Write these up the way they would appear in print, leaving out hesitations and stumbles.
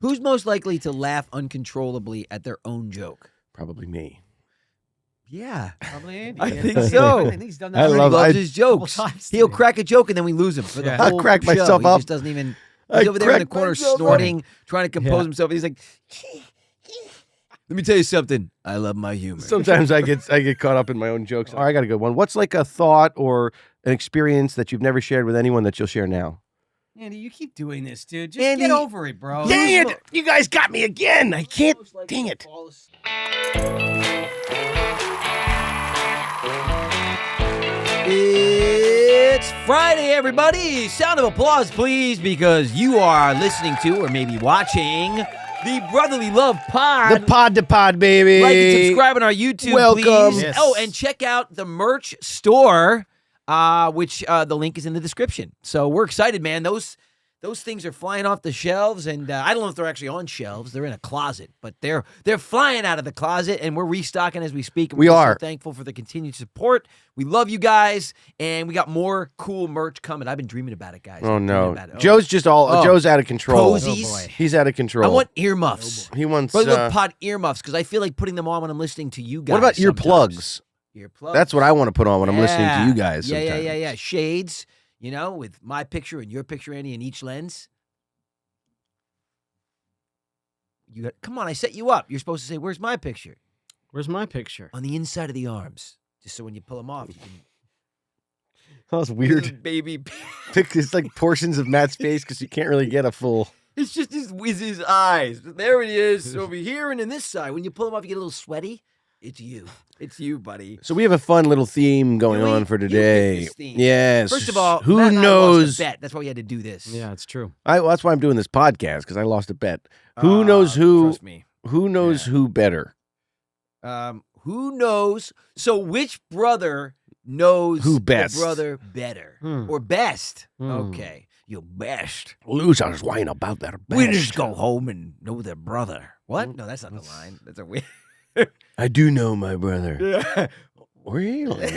Who's most likely to laugh uncontrollably at their own joke? Probably me. Yeah. Probably Andy. I think so. I think he's done that. I He love- loves I- his jokes. couple times He'll today. crack a joke and then we lose him for the Yeah. whole I'll crack show. myself He up. just doesn't even. I He's over there in the crack corner myself up. snorting, trying to compose Yeah. himself. He's like, "Let me tell you something. I love my humor." Sometimes I get caught up in my own jokes. All right, I got a good one. What's like a thought or an experience that you've never shared with anyone that you'll share now? Andy, you keep doing this, dude. Just Andy- get over it, bro. Dang it! You guys got me again. I can't. Dang it. It's Friday, everybody. Sound of applause, please, because you are listening to or maybe watching the Brotherly Love Pod. The pod to pod, baby. Like and subscribe on our YouTube, Welcome. please. Yes. Oh, and check out the merch store, which the link is in the description. So we're excited, man. Those things are flying off the shelves, and I don't know if they're actually on shelves. They're in a closet, but they're flying out of the closet, and we're restocking as we speak. And We we're are. so thankful for the continued support. We love you guys, and we got more cool merch coming. I've been dreaming about it, guys. Oh I've been no, dreaming about it. Joe's just all. Oh. Joe's out of control. Posies. Oh, boy. He's out of control. I want earmuffs. He wants. Brotherly Love Pod earmuffs, because I feel like putting them on when I'm listening to you guys. what about sometimes. earplugs? Earplugs. That's what I want to put on when I'm listening to Yeah. you guys. Yeah, sometimes. yeah. Shades, with my picture and your picture, Andy, in each lens. Come on, I set you up. You're supposed to say, "Where's my picture?" Where's my picture? On the inside of the arms, just so when you pull them off, you can. That was weird. Baby. It's like portions of Matt's face because you can't really get a full. It's just his eyes. There it is, over here and in this side. When you pull them off, you get a little sweaty. It's you. It's you, buddy. So we have a fun little theme going Really? on for You picked today. this theme. Yes. First of all, who Matt and I knows? lost a bet. That's why we had to do this. Yeah, it's true. Well, that's why I'm doing this podcast because I lost a bet. Who knows who? Trust me. Who knows Yeah. who better? Who knows? So which brother knows Who the best? brother better Hmm. or best? Hmm. Okay, you best. Losers whine about their best. Winners go home and know their brother. What? No, that's not the line. That's a weird. I do know my brother. Yeah. Really?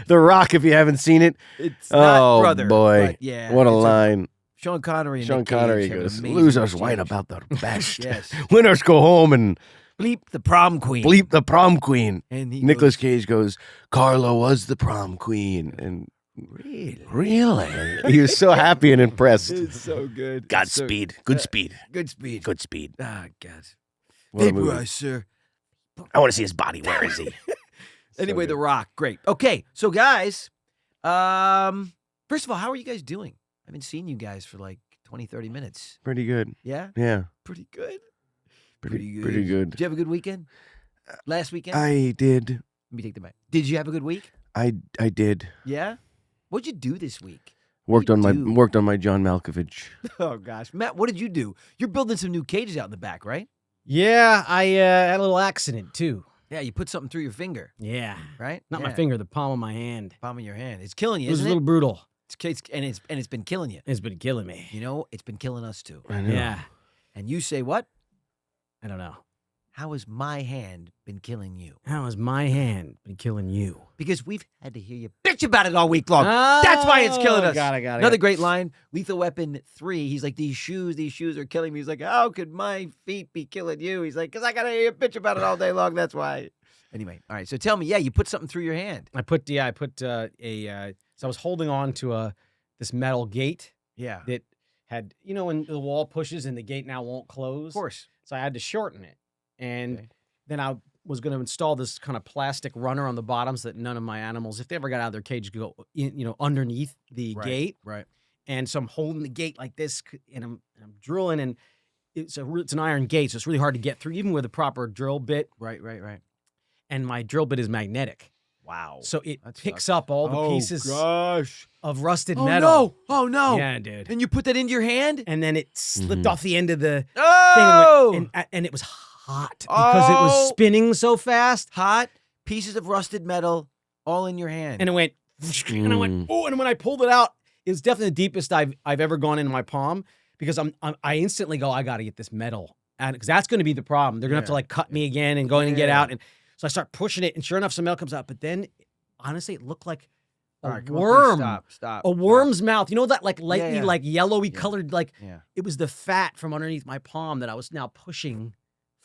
The Rock, if you haven't seen it. It's not Oh, brother. boy. But yeah. What a it's line. Sean Connery and Sean Nick Cage Connery have an goes, amazing losers whine exchange. about their best. Yes. Winners go home and Bleep the prom queen. bleep the prom queen. And he Nicolas goes, Cage goes, Carla was the prom queen. And really? really? He was so happy and impressed. It's so good. Godspeed. Good speed. Good speed. Good speed. Ah, God. What a movie. Vaporize, sir. I want to see his body. Where is he? Anyway, good. The Rock, great. Okay, so guys, first of all, how are you guys doing? I haven't seen you guys for like 20, 30 minutes. Pretty good. Yeah? Yeah. Pretty good. Pretty good. Did you have a good weekend? Last weekend? I did. Let me take the mic. Did you have a good week? I did. Yeah? What'd you do this week? Worked on my do? worked on my John Malkovich. Oh, gosh. Matt, what did you do? You're building some new cages out in the back, right? Yeah, I had a little accident too. Yeah, you put something through your finger, Yeah, right? not my Yeah. finger, the palm of my hand. Palm of your hand. It's killing you, It was a isn't little brutal. and it's been killing you. It's been killing me. You know, it's been killing us too. I know. Yeah, And you say what? I don't know. How has my hand been killing you? How has my hand been killing you? Because we've had to hear you bitch about it all week long. That's why it's killing us. Got it. Another great line, Lethal Weapon 3. He's like, these shoes are killing me. He's like, how could my feet be killing you? He's like, because I got to hear you bitch about it all day long. That's why. Anyway, all right. So tell me, you put something through your hand. I put so I was holding on to this metal gate Yeah. that had, when the wall pushes and the gate now won't close. Of course. So I had to shorten it. And Okay. then I was going to install this kind of plastic runner on the bottom so that none of my animals, if they ever got out of their cage, could go underneath the gate. Right. And so I'm holding the gate like this, and I'm drilling, and it's an iron gate, so it's really hard to get through, even with a proper drill bit. Right. And my drill bit is magnetic, Wow. so it That picks sucks. up all the pieces gosh. of rusted Oh, metal. no. Oh, no. Yeah, dude. And you put that into your hand? And then it slipped Mhm. off the end of the Oh! thing, and it was hot because it was Oh. spinning so fast. Hot pieces of rusted metal all in your hand. And it went, and I went, oh, and when I pulled it out, it was definitely the deepest I've ever gone into my palm, because I instantly go, I got to get this metal, and because that's going to be the problem. They're going to have to like cut me again and go in and get Yeah. out, and so I start pushing it, and sure enough, some metal comes out. But then, honestly, it looked like All right, come on, worm. please stop. A worm's mouth. You know that like lightly, yeah. like yellowy colored, like Yeah. it was the fat from underneath my palm that I was now pushing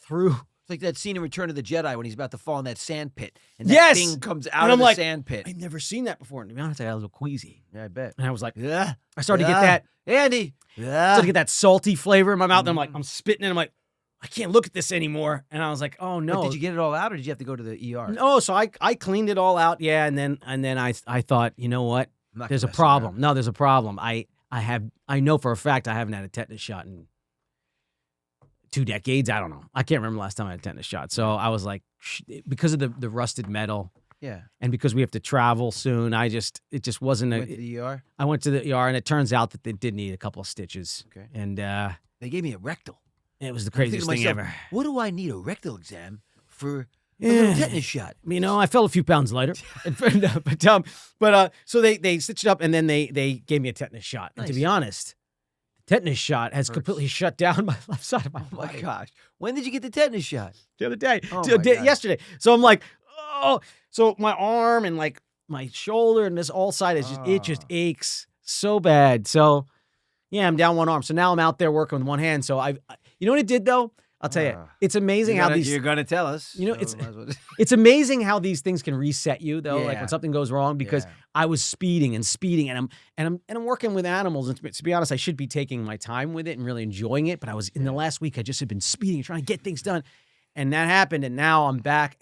through. It's like that scene in Return of the Jedi when he's about to fall in that sand pit. And that Yes! thing comes out And of I'm the like, sand pit. I've never seen that before. And to be honest, I got a little queasy. Yeah, I bet. And I was like, Yeah. I started to get that. Andy. Started to get that salty flavor in my mouth. And I'm like, I'm spitting and I'm like, I can't look at this anymore. And I was like, oh no. But did you get it all out or did you have to go to the ER? No, so I cleaned it all out, yeah, and then I thought, you know what? I'm not There's a gonna mess problem. around. No, there's a problem. I know for a fact I haven't had a tetanus shot in 2 decades. I don't know. I can't remember the last time I had a tetanus shot. So I was like, because of the rusted metal, Yeah. and because we have to travel soon, it just wasn't Went to the ER? I went to the ER, and it turns out that they did need a couple of stitches. Okay. And They gave me a rectal. it was the I'm thinking craziest to thing myself, ever. What do I need a rectal exam for a little tetanus shot? You know, I felt a few pounds lighter. So they stitched it up, and then they gave me a tetanus shot. And to Nice. be honest, the tetanus shot has Hurts. completely shut down my left side of my Oh my body. gosh. When did you get the tetanus shot? The other day, Oh my God. yesterday. So I'm like, oh, so my arm and like my shoulder and this all side is it just Oh. aches so bad. So yeah, I'm down one arm. So now I'm out there working with one hand. So you know what it did though? I'll tell you, it's amazing how these. You're gonna tell us. You know, so it's- might as well- It's amazing how these things can reset you, though. Like Yeah. when something goes wrong, because Yeah. I was speeding, and I'm working with animals. And to be honest, I should be taking my time with it and really enjoying it. But I was in the last week, I just had been speeding, trying to get things done, and that happened. And now I'm back.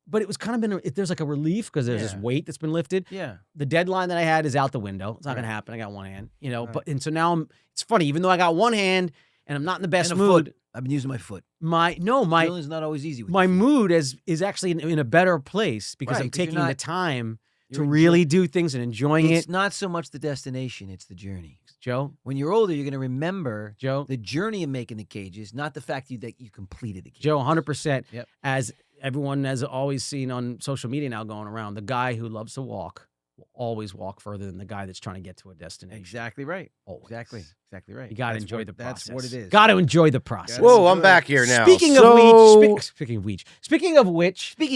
But it was kind of there's like a relief because there's this Yeah. weight that's been lifted. Yeah. The deadline that I had is out the window. It's not gonna Right. happen. I got one hand, Right. and so now it's funny, even though I got one hand and I'm not in the best And a mood. foot. I've been using my foot. My Feeling's not always easy with my your feet. mood is actually in a better place because Right, I'm 'cause you're taking the not- time to you're really do things and enjoying It's it. not so much the destination, it's the journey. Joe, When you're older, you're gonna remember Joe, the journey of making the cages, not the fact that you completed the cages. Joe, 100%. Yep. As everyone has always seen on social media now going around, the guy who loves to walk will always walk further than the guy that's trying to get to a destination. Exactly right. Always. Exactly right. You got to That's enjoy what- the process. That's what it is. Got to enjoy the process. Gotta Whoa, I'm enjoy back it. here now. Speaking So- of which, speaking of which, Speaking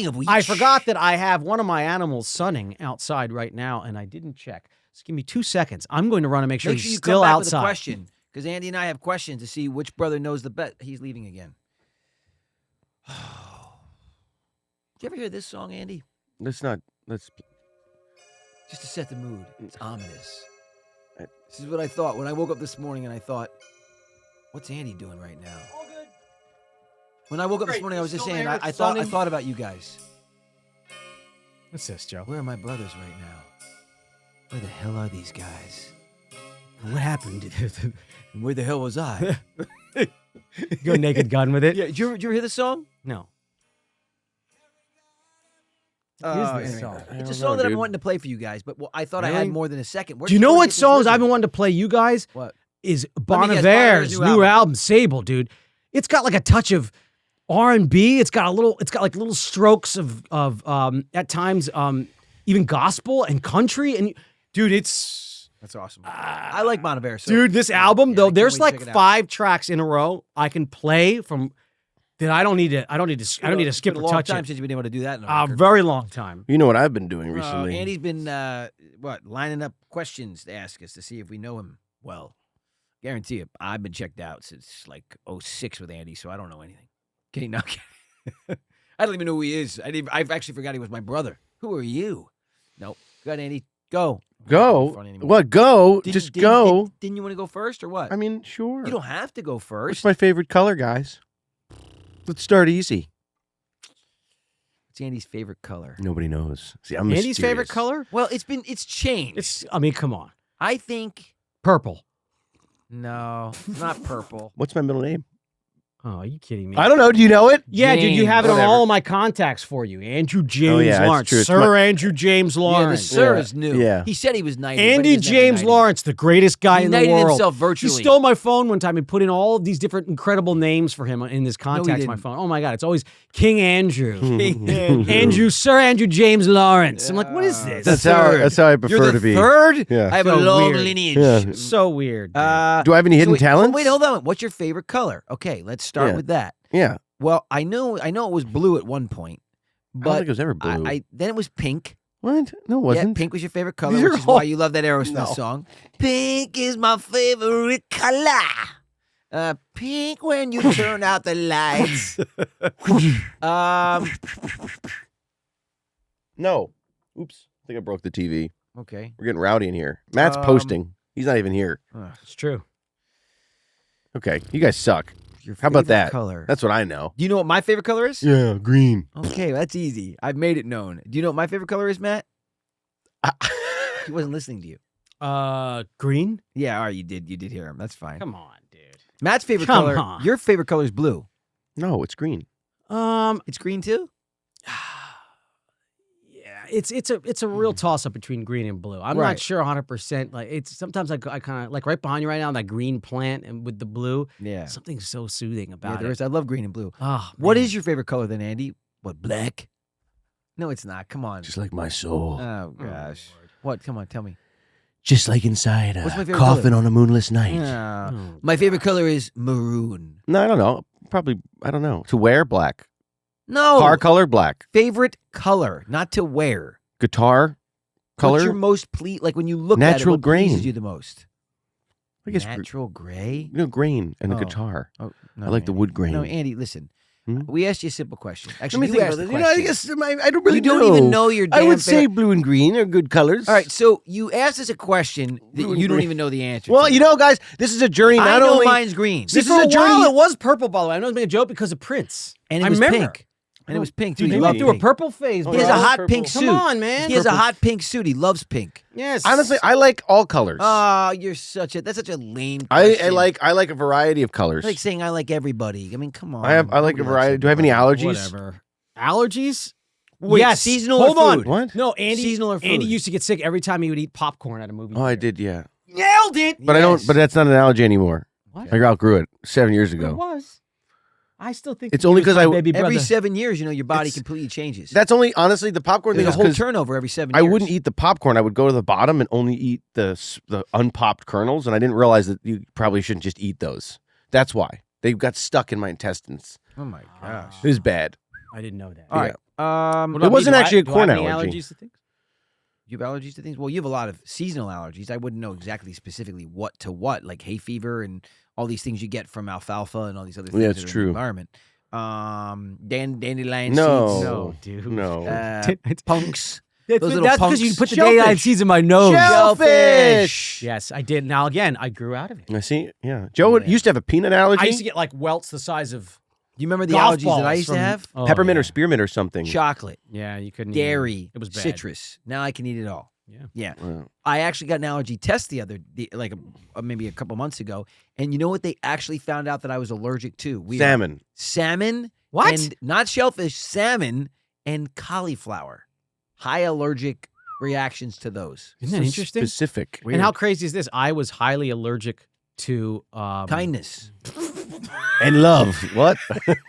of which, I forgot that I have one of my animals sunning outside right now, and I didn't check. So give me 2 seconds. I'm going to run and make sure Make he's sure you still come back outside. with a question because Andy and I have questions to see which brother knows the best. He's leaving again. Did you ever hear this song, Andy? Let's Just to set the mood. It's ominous. This is what I thought when I woke up this morning and I thought, what's Andy doing right now? When I woke up this Great, morning, I was just still saying, there, I it's thought sunning. about you guys. What's this, Joe? Where are my brothers right now? Where the hell are these guys? What happened? And where the hell was I? Go Naked Gun with it? Yeah, did you ever hear the song? No. Anyway, this song? I It's a don't song know, that I've been dude. wanting to play for you guys, but I thought I Really? had more than a second. Do you know what songs I've been wanting to play you guys? What? Is me Bon guess, Iver's Bon Iver's new new album, Sable, dude. It's got like a touch of R&B. It's got like little strokes of at times even gospel and country. And dude, it's That's awesome. I like Bon Iver. So dude, this album yeah, I though, can't there's wait to like check it out. 5 tracks in a row I can play from that I don't need to skip It's been or a long touch time it. since you've been able to do that. In a A record. very long time. You know what I've been doing recently? Andy's been lining up questions to ask us to see if we know him well. Guarantee you, I've been checked out since like 06 with Andy, so I don't know anything. Kidding, not kidding. I don't even know who he is. I've actually forgot he was my brother. Who are you? Nope. Go ahead, Andy. Go. Go. Fun anymore. What? Go. Didn't- Just didn't- go. Didn't you want to go first or what? I mean, sure. You don't have to go first. What's my favorite color, guys? Let's start easy. What's Andy's favorite color? Nobody knows. See, I'm Andy's favorite mysterious. color? Well, it's changed. I mean, come on. I think Purple. no, not purple. What's my middle name? Oh, are you kidding me? I don't know. Do you know it? Yeah, dude, you James, have it on whatever. all of my contacts for you. Andrew James Oh, yeah, it's Lawrence. true. It's Sir my- Andrew James Yeah, the Lawrence. sir Yeah. is new. Yeah. He said he was 90. but he Andy was never James 90. Lawrence, the greatest guy He in the knighted world. himself He virtually. stole my phone one time and put in all of these different incredible names for him in his contacts. My didn't. phone. Oh my God, it's always King Andrew, Andrew. Sir Andrew James Lawrence. I'm like, what is this? That's third. how I You're prefer the to be. third? Yeah. I have a So long weird. lineage. Yeah. So weird. dude. Do I have any hidden wait, talents? Wait, hold on. What's your favorite color? Okay, let's start Yeah. with that. Yeah. Well, I know it was blue at one point, I don't but think it was ever blue. then it was pink. What? No, it Yeah, wasn't. pink was your favorite color, These are which is all- why you love that Aerosmith No. song. Pink is my favorite color. Pink when you turn out the lights. No. Oops. I think I broke the TV. Okay. We're getting rowdy in here. Matt's posting. He's not even here. It's true. Okay. You guys suck. Your How about favorite that? color? That's what I know. Do you know what my favorite color is? Yeah, green. Okay, that's easy. I've made it known. Do you know what my favorite color is, Matt? He wasn't listening to you. Green? Yeah, all right, you did hear him. That's fine. Come on, dude. Matt's favorite Come color. on. Your favorite color is blue. No, it's green. It's green too? Yeah, it's a real toss up between green and blue. I'm Right. not sure 100%. Like it's sometimes I kind of like right behind you right now, that green plant and with the blue. Yeah. Something so soothing Yeah, about there it. is. I love green and blue. Oh, What man. is your favorite color then, Andy? What, black? No, it's not. Come on. Just like my soul. Oh gosh. What? Come on, tell me. Just like inside a What's my favorite coffin color? on a moonless night. No. Oh, My favorite color is maroon. No, I don't know. Probably, I don't know. To wear, black. No. Car color, black. Favorite color, not to wear. Guitar color. What's your most like when you look Natural at it, what pleases grain. you the most? I guess Natural gray. grain and Oh. a guitar. Oh, I like the Andy. wood grain. No, Andy, listen. Hmm? We asked you a simple question. Actually, Let me you think asked about the this. question. I guess I don't really you don't even know your damn I would say favorite- blue and green are good colors. All right, so you asked us a question that Blue and you don't green. even know the answer Well, to. you know, guys, this is a journey. I Not know only mine's green. See, This for is a a journey- while it was purple, by the way. I know it's making a joke because of Prince. And it I was remember. pink. And it was pink, too. Dude, He he loved went through a pink. purple phase. Oh, He has bro. a hot purple. pink Come suit. on, man. He has a Purple. hot pink suit. He loves pink. Yes. honestly, I like all colors. Oh, that's such a lame I question. like a variety of colors. It's like saying I like everybody. I mean, come on. I like a Nobody likes variety. Do I have any everybody. allergies? Whatever. Allergies? Wait, yes. seasonal Hold or on. food? What? No, Andy. Seasonal or Andy food? used to get sick every time he would eat popcorn at a movie. Oh, I theater. did, yeah. Nailed it. But I don't. Yes. But that's not an allergy anymore. What? I outgrew it 7 years It ago. was. I still think It's he only was 'cause my I- baby brother. Every 7 years, your body It's- completely changes. That's only honestly the popcorn There's thing a is whole 'cause turnover every 7 I years. wouldn't eat the popcorn. I would go to the bottom and only eat the unpopped kernels, and I didn't realize that you probably shouldn't just eat those. That's why they got stuck in my intestines. Oh my gosh. It was bad. I didn't know that. All right. What It about wasn't me? actually a Do I corn have any allergy. allergies to things? You have allergies to things? Well, you have a lot of seasonal allergies. I wouldn't know exactly specifically what to what, like hay fever and all these things you get from alfalfa and all these other things Yeah, that it's are in true. the environment. Dandelion No. seeds. No, dude. No. Punks. That's Those little because you punks. put the Shellfish. daylight seeds in my nose. Shellfish. Yes, I did. Now again, I grew out of it. I see. Yeah. Joe Yeah. used to have a peanut allergy. I used to get like welts the size of Do you remember the golf allergies balls that I used to from- have? Oh, peppermint yeah. or spearmint or something. Chocolate, Yeah, you couldn't. dairy, It was bad. citrus. Now I can eat it all. Yeah. Yeah. Wow. I actually got an allergy test maybe a couple months ago, and you know what? They actually found out that I was allergic to. Salmon. Salmon. What? And not shellfish, salmon and cauliflower. High allergic reactions to those. Isn't that interesting? Specific. And how crazy is this? I was highly allergic to Kindness. And love. What?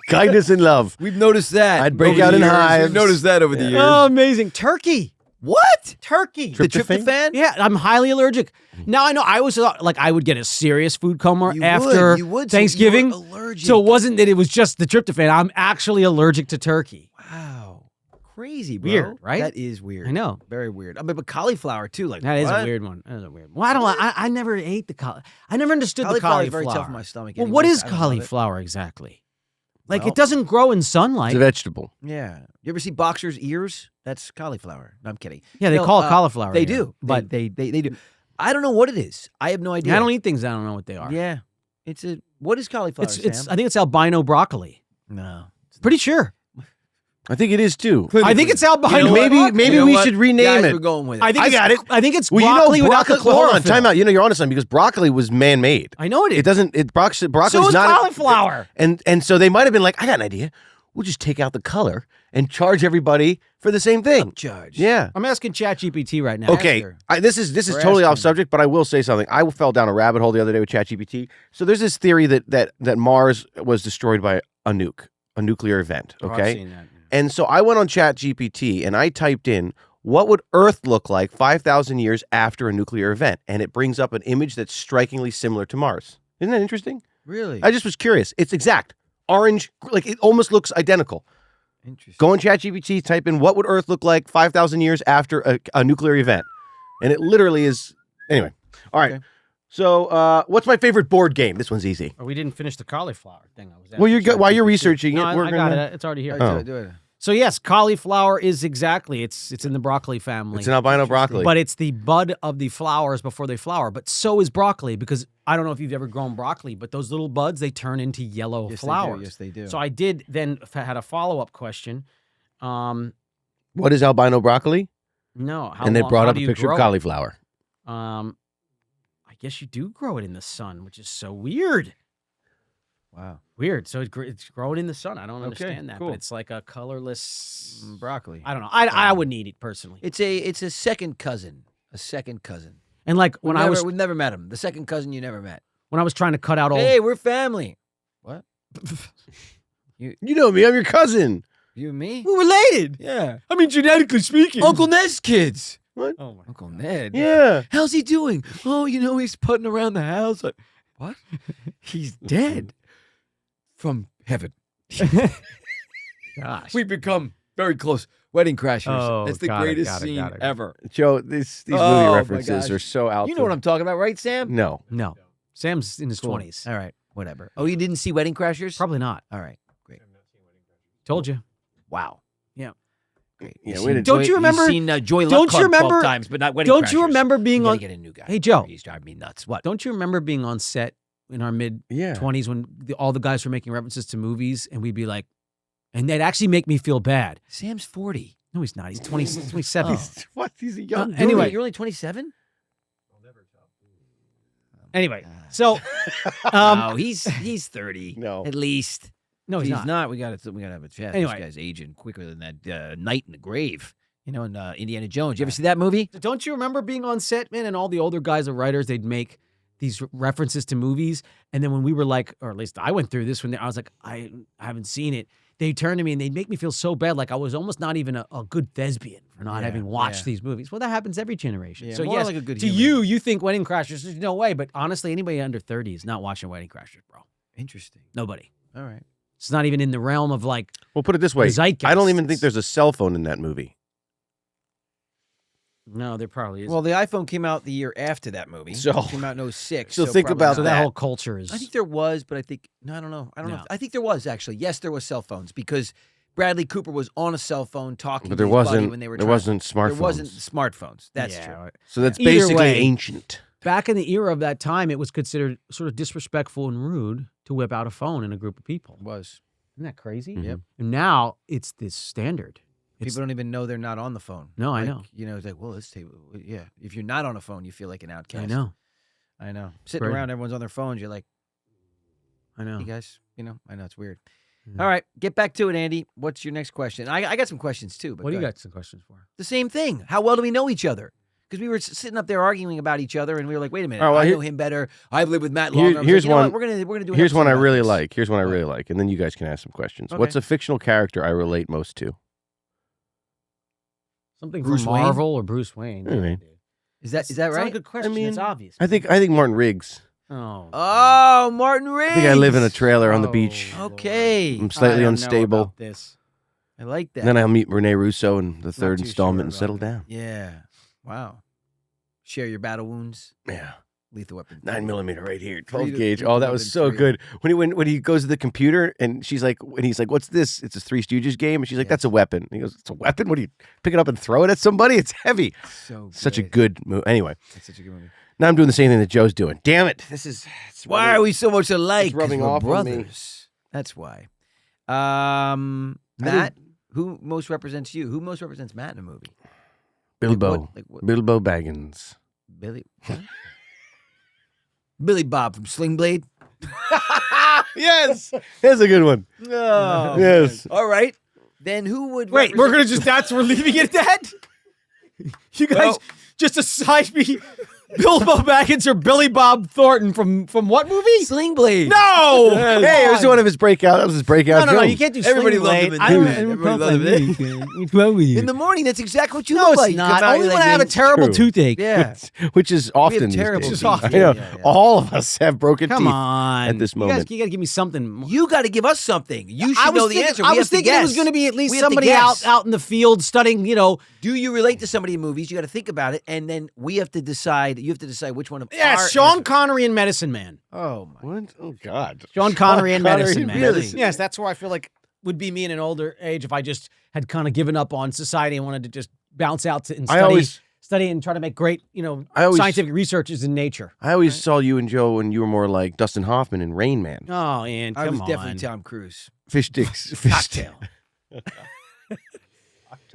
Kindness and love. We've noticed that. I'd break over out the in years. hives. We've noticed that over the years. Oh, amazing. Turkey. What? Turkey. The Tryptophan? tryptophan? Yeah, I'm highly allergic. Now I know I was I would get a serious food coma You after would. You would. So you Thanksgiving. were allergic. So it wasn't that it was just the tryptophan. I'm actually allergic to turkey. Wow. Crazy, bro. Weird, right? That is weird. I know. Very weird. I mean, but cauliflower, too. Like, That is what? a weird one. That is a weird one. Well, I don't. I never ate the cauliflower. I never understood the Cauliflower is cauliflower. very tough on my stomach. Well, what anyways. is I don't love it. cauliflower exactly? Like Well- it doesn't grow in It's sunlight. a vegetable. Yeah. You ever see boxers' ears? That's cauliflower. No, I'm kidding. Yeah, they No, call it cauliflower. They here, do. but they do. I don't know what it is. I have no idea. I don't eat things I don't know what they are. Yeah. What is cauliflower, It's. Sam? I think it's albino broccoli. No. Pretty sure. I think it is too. I think it's albino. You know, maybe You know we what? should rename Guys, it. We're going with it. I think I it's, got it. I think it's Well, broccoli without the broccoli. Hold on, chlorophyll. time out. You're on to something because broccoli was man-made. I know it is. It doesn't. Broccoli's So is not. cauliflower. And so they might have been like, I got an idea. We'll just take out the color and charge everybody for the same thing. Upcharge. Yeah. I'm asking ChatGPT right now. Okay, her. this is We're totally off asking. subject, but I will say something. I fell down a rabbit hole the other day with ChatGPT. So there's this theory that Mars was destroyed by a nuclear event. Oh, I've Okay, seen that. and so I went on ChatGPT and I typed in what would Earth look like 5,000 years after a nuclear event, and it brings up an image that's strikingly similar to Mars. Isn't that interesting? Really? I just was curious. It's exact orange, like it almost looks identical. Interesting. Go on ChatGPT, type in what would Earth look like 5,000 years after a nuclear event. And it literally is. Anyway. All right. Okay. So what's my favorite board game? This one's easy. Or we didn't finish the cauliflower thing. I was Well, while you're ChatGPT. researching No, it, we're I going got to. it. It's already here. All right, Oh. do it. So yes, cauliflower is exactly. It's in the broccoli family. It's an albino broccoli. But it's the bud of the flowers before they flower. But so is broccoli, because I don't know if you've ever grown broccoli, but those little buds, they turn into yellow Yes, flowers. Yes, they do. So I did then had a follow-up question. What is albino broccoli? No. And they brought how up do a you picture grow of it? cauliflower. I guess you do grow it in the sun, which is so weird. wow. Weird. So it's growing in the sun. I don't Okay, understand that. cool. But it's like a colorless Broccoli. I don't know. I wouldn't eat it personally. It's a second cousin. A second cousin. And like when we've never met him. The second cousin you never met. when I was trying to cut out all Hey, we're family. What? You know me. I'm your cousin. You and me? we're related. Yeah. I mean, genetically speaking. Uncle Ned's kids. What? Oh my. Uncle Ned. Yeah. How's he doing? Oh, he's putting around the house. Like, what? He's dead from heaven. Gosh. We've become very close. Wedding Crashers. Oh, That's the got it, greatest got it, scene got it. ever. Joe, these Oh, my movie references gosh. are so out. You know what I'm talking about, right, Sam? No. No. Sam's in his Cool. 20s. All right. Whatever. Oh, you didn't see Wedding Crashers? Probably not. All right. Great. Told you. Wow. Yeah. Great. Yeah, You've we seen didn't- Don't you remember- You've seen Joy Luck don't you Club 12 remember- times, but not Wedding Don't Crashers. you remember being You gotta on get a new guy. Hey, Joe. He's driving me nuts. What? Don't you remember being on set in our mid Yeah. 20s when all the guys were making references to movies and we'd be like, and they'd actually make me feel bad. Sam's 40. No, he's not. He's 20, 27. Oh. What? He's a young dude. Anyway. You're only 27? Anyway, so No, he's 30. No. At least. no, If he's he's not. not. We got to have a chat. Anyway. This guy's aging quicker than that night in the grave. In Indiana Jones. You ever see that movie? Don't you remember being on set, man? And all the older guys, the writers, they'd make these references to movies. And then when we were like, or at least I went through this when I was like, I haven't seen it. They'd turn to me and they'd make me feel so bad. Like I was almost not even a good thespian for not Yeah, having watched yeah. these movies. Well, that happens every generation. Yeah, so more yes, like a good to human. you think Wedding Crashers, there's no way. But honestly, anybody under 30 is not watching Wedding Crashers, bro. Interesting. Nobody. All right. It's not even in the realm of like, Well, put it this way. The zeitgeist. I don't even think there's a cell phone in that movie. no, there probably is. Well, the iPhone came out the year after that movie. So- It came out in 06. so think probably about not. so that that. whole culture is. I think there was, but I think I don't know. I don't know. No. I think there was actually. Yes, there was cell phones because Bradley Cooper was on a cell phone talking But to there his buddy wasn't. when they were There trying- wasn't smartphones. There wasn't smartphones. That's Yeah. true. So that's Either basically way- ancient. Back in the era of that time, it was considered sort of disrespectful and rude to whip out a phone in a group of people. It was. Isn't that crazy? Yep. And now it's this standard. It's, People don't even know they're not on the phone. No, I Like, know. It's like, well, let's take. Yeah, if you're not on a phone, you feel like an outcast. I know. I know. Sitting Crazy. around, everyone's on their phones. You're like, I know. you guys, I know it's weird. Yeah. All right, get back to it, Andy. What's your next question? I got some questions too. But What do you go ahead. got some questions for? The same thing. How well do we know each other? Because we were sitting up there arguing about each other, and we were like, "Wait a minute, All right, well, I here- know him better. I've lived with Matt Here- longer." I was here's like, you know one- what? We're gonna do. An Here's one I episode about really this. like. Here's one I Go really ahead. like, and then you guys can ask some questions. Okay. What's a fictional character I relate most to? Something Bruce from Wayne? Marvel or Bruce Wayne? All right. Is that It's not a right? good question. mean, it's obvious. I think Martin Riggs. Oh. Oh, Martin Riggs. I think I live in a trailer on the Oh, beach. Lord. Okay, I'm slightly I don't know unstable. about this. I like that. And then I'll meet Rene Russo in the third too installment sure and about settle that. down. Yeah. Wow. Share your battle wounds. Yeah. Lethal weapon. 9mm right here, Three 12 to- gauge. three Oh, to that was within so three. good. When he goes to the computer and he's like, "What's this?" It's a Three Stooges game, and she's like, Yes. "That's a weapon." And he goes, "It's a weapon? What do you pick it up and throw it at somebody? It's heavy." So Such a good move. Anyway, That's such a good movie. now I'm doing the same thing that Joe's doing. Damn it! Why are we so much alike? 'Cause rubbing we're off on me. brothers. That's why. Matt, who most represents you? Who most represents Matt in a movie? Bilbo? what? Bilbo Baggins. Billy. What? Billy Bob from Sling Blade. Yes, that's a good one. No. Yes. All right. Then who would Wait, we're represent- gonna just we're leaving it at that? You guys Well- just aside me Bilbo Baggins or Billy Bob Thornton from what movie? Sling Blade. No! Hey, it was one of his breakout. That was his breakout. No, film. you can't do Everybody Sling loved Blade. him in I don't- Dude. Everybody loved him. What's wrong with you? In the morning, that's exactly what you No, look it's like. You not. come out, Only you're when I like, have a "Dude, terrible true. toothache. Yeah. which is often. these terrible days. teeth. Often. I know. Yeah, yeah. All of us have broken Come teeth on. at this moment. You got to give me something. You got to give us something. You I should was know the thinking, answer. I We was have to thinking it was guess. going to be at least We have to somebody guess. out in the field studying, Do you relate to somebody in movies? You got to think about it, and then we have to decide. You have to decide which one of our Sean answers- Connery and Medicine Man. Oh my! What? Oh God. Sean Connery and Medicine Man. Really? Yes, that's where I feel like would be me in an older age if I just had kind of given up on society and wanted to just bounce out and study and try to make great, scientific researches in nature. I always saw you and Joe when you were more like Dustin Hoffman in Rain Man. Oh, and I come was on. definitely Tom Cruise. Fish sticks. Fish Cocktail.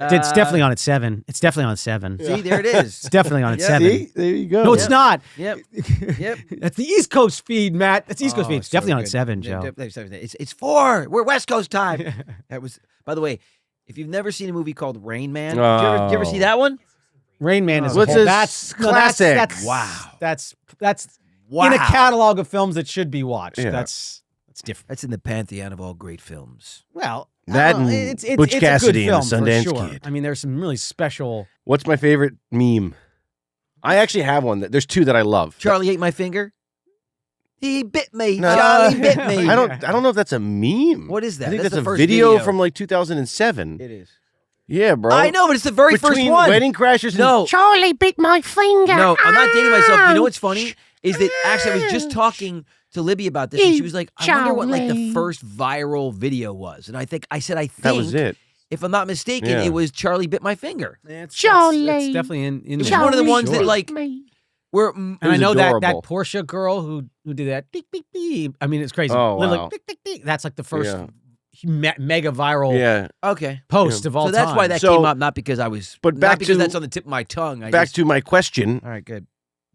It's definitely on at 7. It's definitely on at 7. See, there it is. It's definitely on at Yeah. 7. See? There you go. No, it's not. Yep. Yep. That's the East Coast feed, Matt. That's East Coast feed. It's so definitely on at good. 7, Yeah, Joe. It's 4. We're West Coast time. That was. By the way, if you've never seen a movie called Rain Man, did you ever see that one? Rain Man is What's a whole, his that's classic? Wow. That's Wow. in a catalog of films that should be watched. Yeah. That's different. That's in the pantheon of all great films. Well, That I don't know, and it's Butch a Cassidy good and the film, for Sundance sure. Kid. I mean, there's some really special. What's my favorite meme? I actually have one. There's two that I love. Charlie ate my finger. He bit me. No. Charlie bit me. I don't know if that's a meme. What is that? I think that's the a first video from like 2007. It is. Yeah, bro. I know, but it's the very first Between one. Wedding Crashers and No. Charlie bit my finger. No, I'm not dating myself. You know what's funny is that actually I was just talking to Libby about this, and she was like, "I wonder what like the Charlie. first viral video was." And I said, I think that was it. If I'm not mistaken, Yeah. it was Charlie bit my finger. It's Charlie. definitely in It's there. one of the ones Charlie that like me. were. And I was know that adorable. Portia girl who did that. Beep, beep, beep. I mean, it's crazy. Oh, Literally, wow. beep, beep, beep. That's like the first Yeah. mega viral Yeah. Okay. post of all So that's time. why that So- came up, not because I was, but not back because to- that's on the tip of my tongue. Back to my question, All right, good.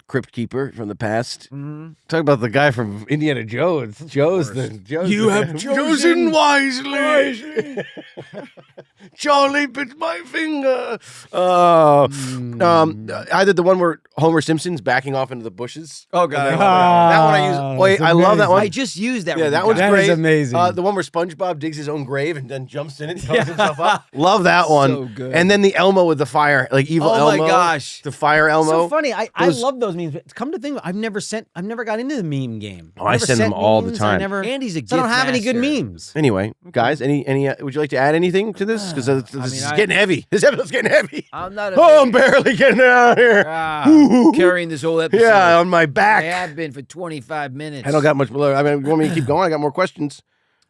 Crypt Keeper from the past. Mhm. Talk about the guy from Indiana Jones. Joe's You have chosen wisely. Charlie bit my finger. Either the one where Homer Simpson's backing off into the bushes. Oh And then- that one I use. Wait, it's I love that one. I just used that. Yeah, with that you one's guys. That is great. amazing. The one where SpongeBob digs his own grave and then jumps in it, covers himself up. Love that one. So good. And then the Elmo with the fire, like evil Oh Elmo. my gosh. The fire Elmo. So funny. I Those- love those memes. But come to think of it, I've never got into the meme game. Oh, I Never send them sent all the memes, time. I never. Andy's a So I don't gift have any good master. memes. Anyway, guys, any would you like to add anything to this? Because this is getting heavy. This episode's getting heavy. I'm not. Oh, I'm barely getting out here. Carrying this whole episode. Yeah, on my I back. have been for 25 minutes. I don't got much. I mean, you want me to keep going? I got more questions.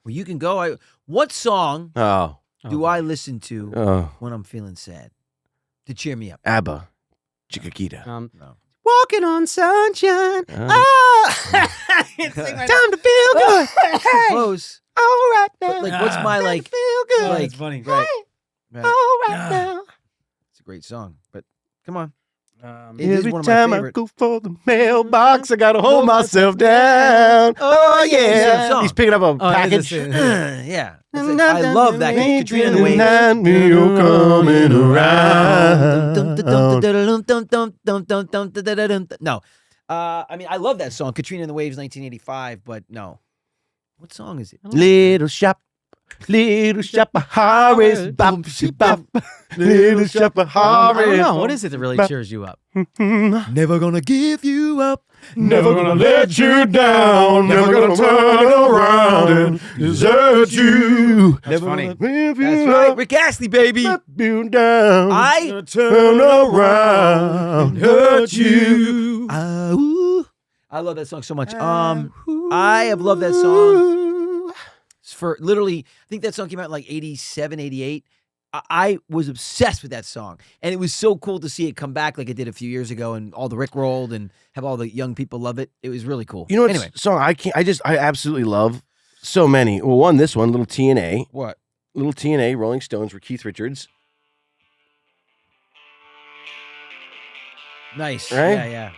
Well, you can go. What song Oh, do I listen to oh, when I'm feeling sad to cheer me up? ABBA, Chiquita. No. Walking on sunshine. Time to feel good. Hey, Close. all right But now. like, what's my like? Feel good. Like, That's funny. Right. All right. right now. It's a great song, but come on. It is Every one of my time I favorite. go for the mailbox, I gotta hold myself down. Oh yeah, song. he's picking up a Oh, package. Yeah. It's like, I love that. Katrina and the Waves. And me, you're coming around. No. I mean, I love that song, Katrina and the Waves, 1985, but no. What song is it? Little shop of horrors, bop, she bop. Little shop of I don't horrors. know. What is it that really cheers you up? Never gonna give you up. Never gonna let you down. Never gonna turn around and desert you. That's funny. If That's you right. Rick Astley, baby. let you down. I turn around, hurt you. I love that song so much. I have loved that song for literally, I think that song came out in like 87, 88. I was obsessed with that song. And it was so cool to see it come back like it did a few years ago and all the Rick rolled and have all the young people love it. It was really cool. You know what Anyway. song I absolutely love? So many. Well, one, this one, Little TNA. What? Little TNA, Rolling Stones for Keith Richards. Nice. Right? Yeah, yeah.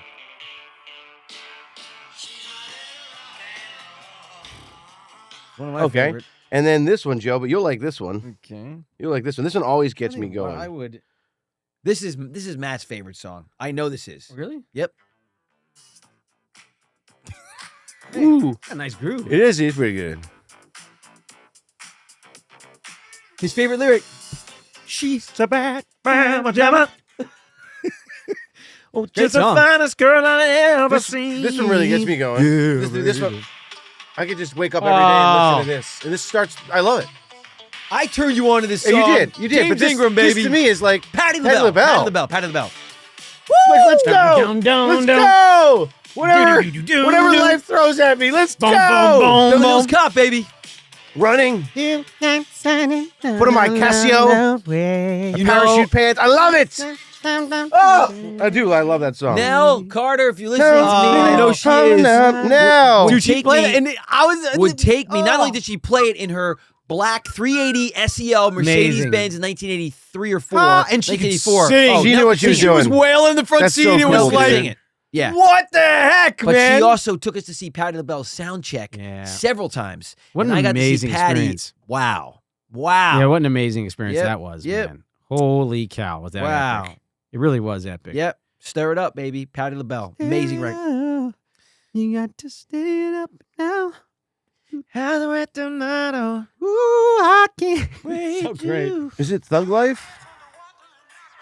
One of my Okay. favorite. And then this one, Joe, but you'll like this one. Okay. You'll like this one. This one always gets me going. I would. This is Matt's favorite song. I know this is. Really? Yep. Ooh, A nice groove. it is. It's pretty good. His favorite lyric. She's a bad mama jamma. Oh, Just the finest girl I ever seen. This one really gets me going. This one, I could just wake up every day and listen to this. And this starts. I love it. I turned you on to this Yeah, song. you did. You did. James but this, Ingram, this baby. to me is like Patty Patty LaBelle. LaBelle. Patty LaBelle. Patty LaBelle. Like, let's go. Dun, dun, Let's dun. go. Whatever, Do-do-do-do-do. whatever life throws at me, let's Boom, go. boom, Beverly Hills Cop, baby. Running. Put Put on my Casio. You Parachute pants. I love it. Oh, I do. I love that song. Nell Carter, if you're listening to me, I know she Coming is. up now. Would Dude, she take played me- it, and I was Would take me. Not Oh. only did she play it in her black 380 SEL Mercedes-Benz in 1983 or 4. and she could 1984. sing. She knew what she was She was doing. wailing in the front That's seat. so It cool, was dude. like, Sing it. Yeah. what the heck, But man? she also took us to see Patti LaBelle's sound check Yeah. several times. What And an I got amazing to see Patty. experience. Wow. Wow. Yeah, what an amazing experience Yep, that was, yep. man. Holy cow, was that Wow. epic. It really was epic. Yep. Stir it up, baby. Patti LaBelle. Amazing record. You got to stay it up now. Ooh, Tomato. I can't. So great. Is it Thug Life?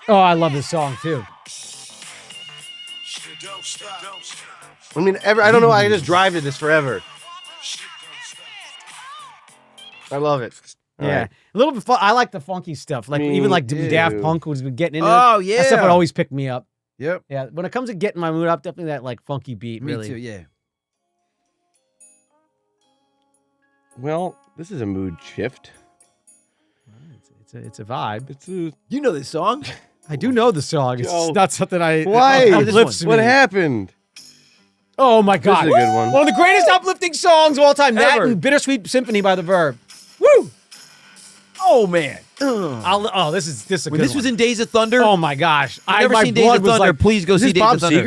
Oh, I love this song too. I mean, I don't know. I can just drive to this forever. I love it. All Yeah, right. a little bit. I like the funky stuff. Like Me even like too. Daft Punk was getting into. Oh, That yeah. stuff would always pick me up. Yep. Yeah, when it comes to getting my mood up, definitely that like funky beat. Me really. too, yeah. Well, this is a mood shift. It's a vibe. It's a, You know this song? I do know the song. It's Yo. not something I. why? it This uplifts What me. happened? Oh my God! This is a good one. One of the greatest uplifting songs of all time. That Ever. and Bittersweet Symphony by The Verb. Woo! Oh, man. This is a When good this was one. in Days of Thunder, Oh my gosh! I've never my seen Days blood of was Thunder. like, Please go Is see this Days Bob of Thunder.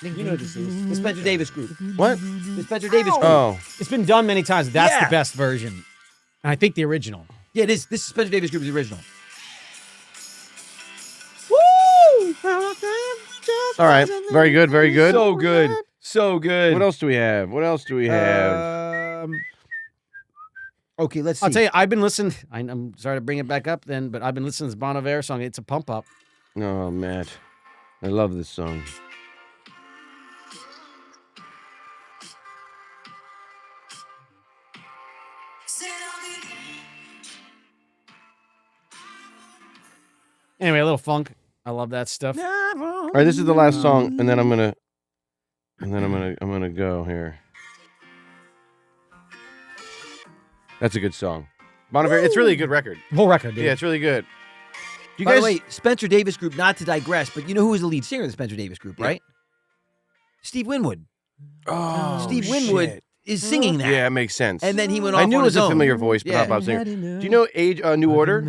Seger? You know what this is. The Spencer Davis Group. What? The Spencer Davis Group. Oh, it's been done many times. But that's Yeah. the best version. And I think the original. Yeah, it is. This is Spencer Davis Group is the original. all right. Very good. Very good. So good. So good. What else do we have? What else do we have? Okay, let's see. I'll tell you, I've been listening. I'm sorry to bring it back up then, but I've been listening to this Bon Iver song. It's a pump up. Oh, Matt. I love this song. Anyway, a little funk. I love that stuff. All right, this is the last song, and then I'm gonna go here. That's a good song. Bon Iver, it's really a good record. Whole record, dude. Yeah, it's really good. You By guys, the way, Spencer Davis Group, not to digress, but you know who was the lead singer of the Spencer Davis Group, right? Steve Winwood. oh, Steve Winwood shit. is singing that. Yeah, it makes sense. And then he went off I knew on it was his a own. familiar voice, but Yeah. not Bob Singer. Do you know New Order?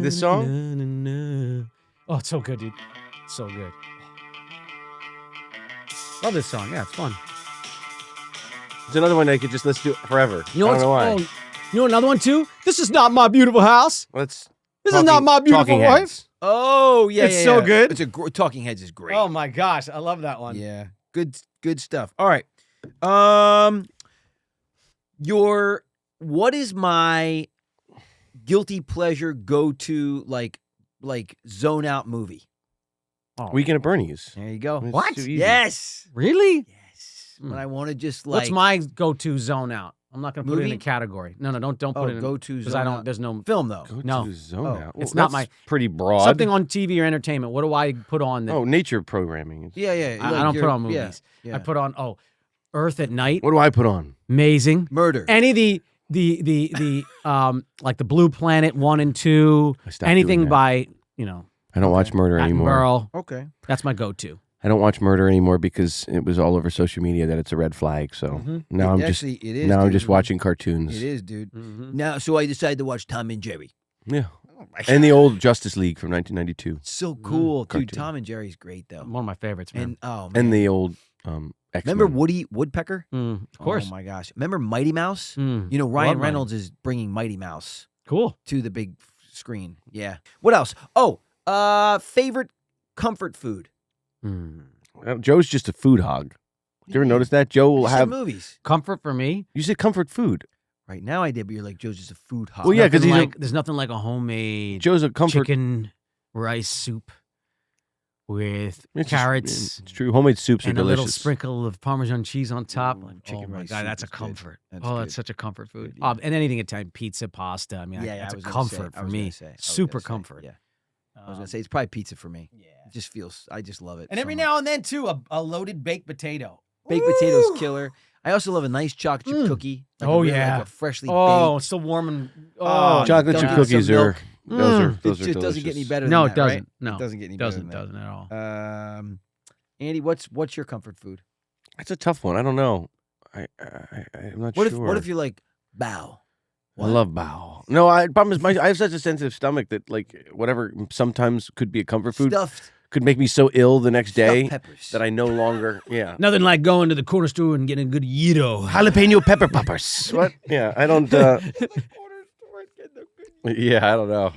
This song? Oh, it's so good, dude. So good. Love this song. Yeah, it's fun. It's another one I could just listen to forever. You know I what's don't know why. oh, you know another one too? This is not my beautiful house. Let's. This is not my beautiful Talking wife. Heads. Oh, yeah, It's yeah, so yeah. good. It's a Talking Heads is great. Oh my gosh, I love that one. Yeah. Good stuff. All right. What is my guilty pleasure go-to like zone out movie? Oh, Weekend at Bernie's. There you go. It's What? too easy. Yes. really? Yes. When I want to just like What's my go-to zone out? I'm not going to put it in Movie? a category. No, don't put it in. go-to because zone I don't. out. There's no Film though. Go No. to zone Oh, out. it's Well, not that's my- pretty broad. something on TV or entertainment. What do I put on? That Oh, nature programming. Yeah, yeah. I like don't put your- on movies. Yeah. I put on Earth at Night. What do I put on? Amazing. Murder. Any of the like the Blue Planet 1 and 2. I stopped doing Anything that. by I don't watch Murder anymore. Attenborough. Okay. That's my go-to. I don't watch Murder anymore because it was all over social media that it's a red flag. So now I'm just Actually, it is. now I'm dude. just watching cartoons. It is, dude. Mm-hmm. Now, so I decided to watch Tom and Jerry. Yeah, and the old Justice League from 1992, So cool, dude. Cartoon. Tom and Jerry's great though. One of my favorites, man. And oh man. and the old X-Men. Remember Woody Woodpecker? Of course. Oh my gosh. Remember Mighty Mouse? Mm. You know, Love Ryan Mighty. Reynolds is bringing Mighty Mouse Cool. to the big screen. Yeah. What else? Oh, favorite comfort food. Mm. Joe's just a food hog. you ever notice that? Joe will You said have. movies. Comfort for me. You said comfort food. Right now I did, but you're like, Joe's just a food hog. Well, yeah, 'cause Nothing he's a- there's nothing like a homemade Joe's a comfort. chicken rice soup with It's just- carrots it's true. Homemade soups are and a delicious. little sprinkle of Parmesan cheese on top. Ooh, Like, chicken oh my rice god, soup that's a is good. comfort. That's That's good. such a comfort food. Good, yeah. And anything Italian, pizza, pasta. I mean, Yeah, that's I a was gonna comfort say, I for was me. gonna say, I was Super gonna say, comfort. Yeah, I was gonna say it's probably pizza for me. Yeah. It just feels. I just love it. And so every much. now and then too, a loaded baked potato. baked potatoes killer. I also love a nice chocolate chip Mm. cookie. Like Oh, a really, yeah. like a freshly Oh, baked. it's still warm and Chocolate don't chip give it some cookies are. milk. Those Mm. are It those are just doesn't get any delicious. better. No, than it that, right? doesn't. No, It doesn't get any doesn't better. Than at all. that. Andy, what's your comfort food? That's a tough one. I don't know. I'm not What sure. if you like bow? I love bao. No, problem is I have such a sensitive stomach that like whatever sometimes could be a comfort food Stuffed could make me so ill the next day peppers. that I no longer. Yeah. Nothing like going to the corner store and getting a good gyro. Jalapeno pepper poppers. What? Yeah, I don't. Yeah, I don't know.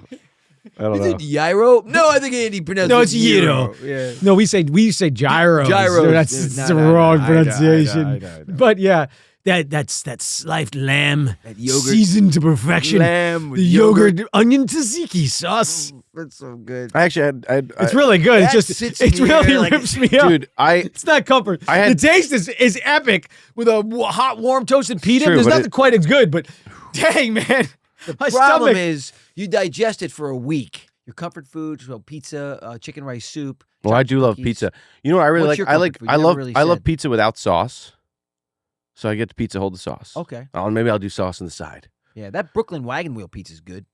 I don't Is know. it gyro? No, I think Andy pronounced No, it it's gyro. Yeah. No, we say gyros. Gyros. That's No, the no, wrong no, I know, pronunciation. I know. But yeah, that's sliced lamb, That yogurt. seasoned to perfection. Lamb with The yogurt, onion tzatziki sauce. That's so good. I actually had. It's really good. that It's just sits it in the really air like rips me up. dude. It's not comfort. I had- the taste is epic with a hot, warm toasted pita. True, There's but nothing quite as good, but dang man, my Problem stomach. is you digest it for a week. Your comfort food, so pizza, chicken rice soup. Well, I chocolate do love cookies. pizza. You know what I really What's like? your I like. comfort food? I You never love. really I love said. pizza without sauce. So I get the pizza, hold the sauce. Okay. Oh, maybe I'll do sauce on the side. Yeah, that Brooklyn Wagon Wheel pizza is good.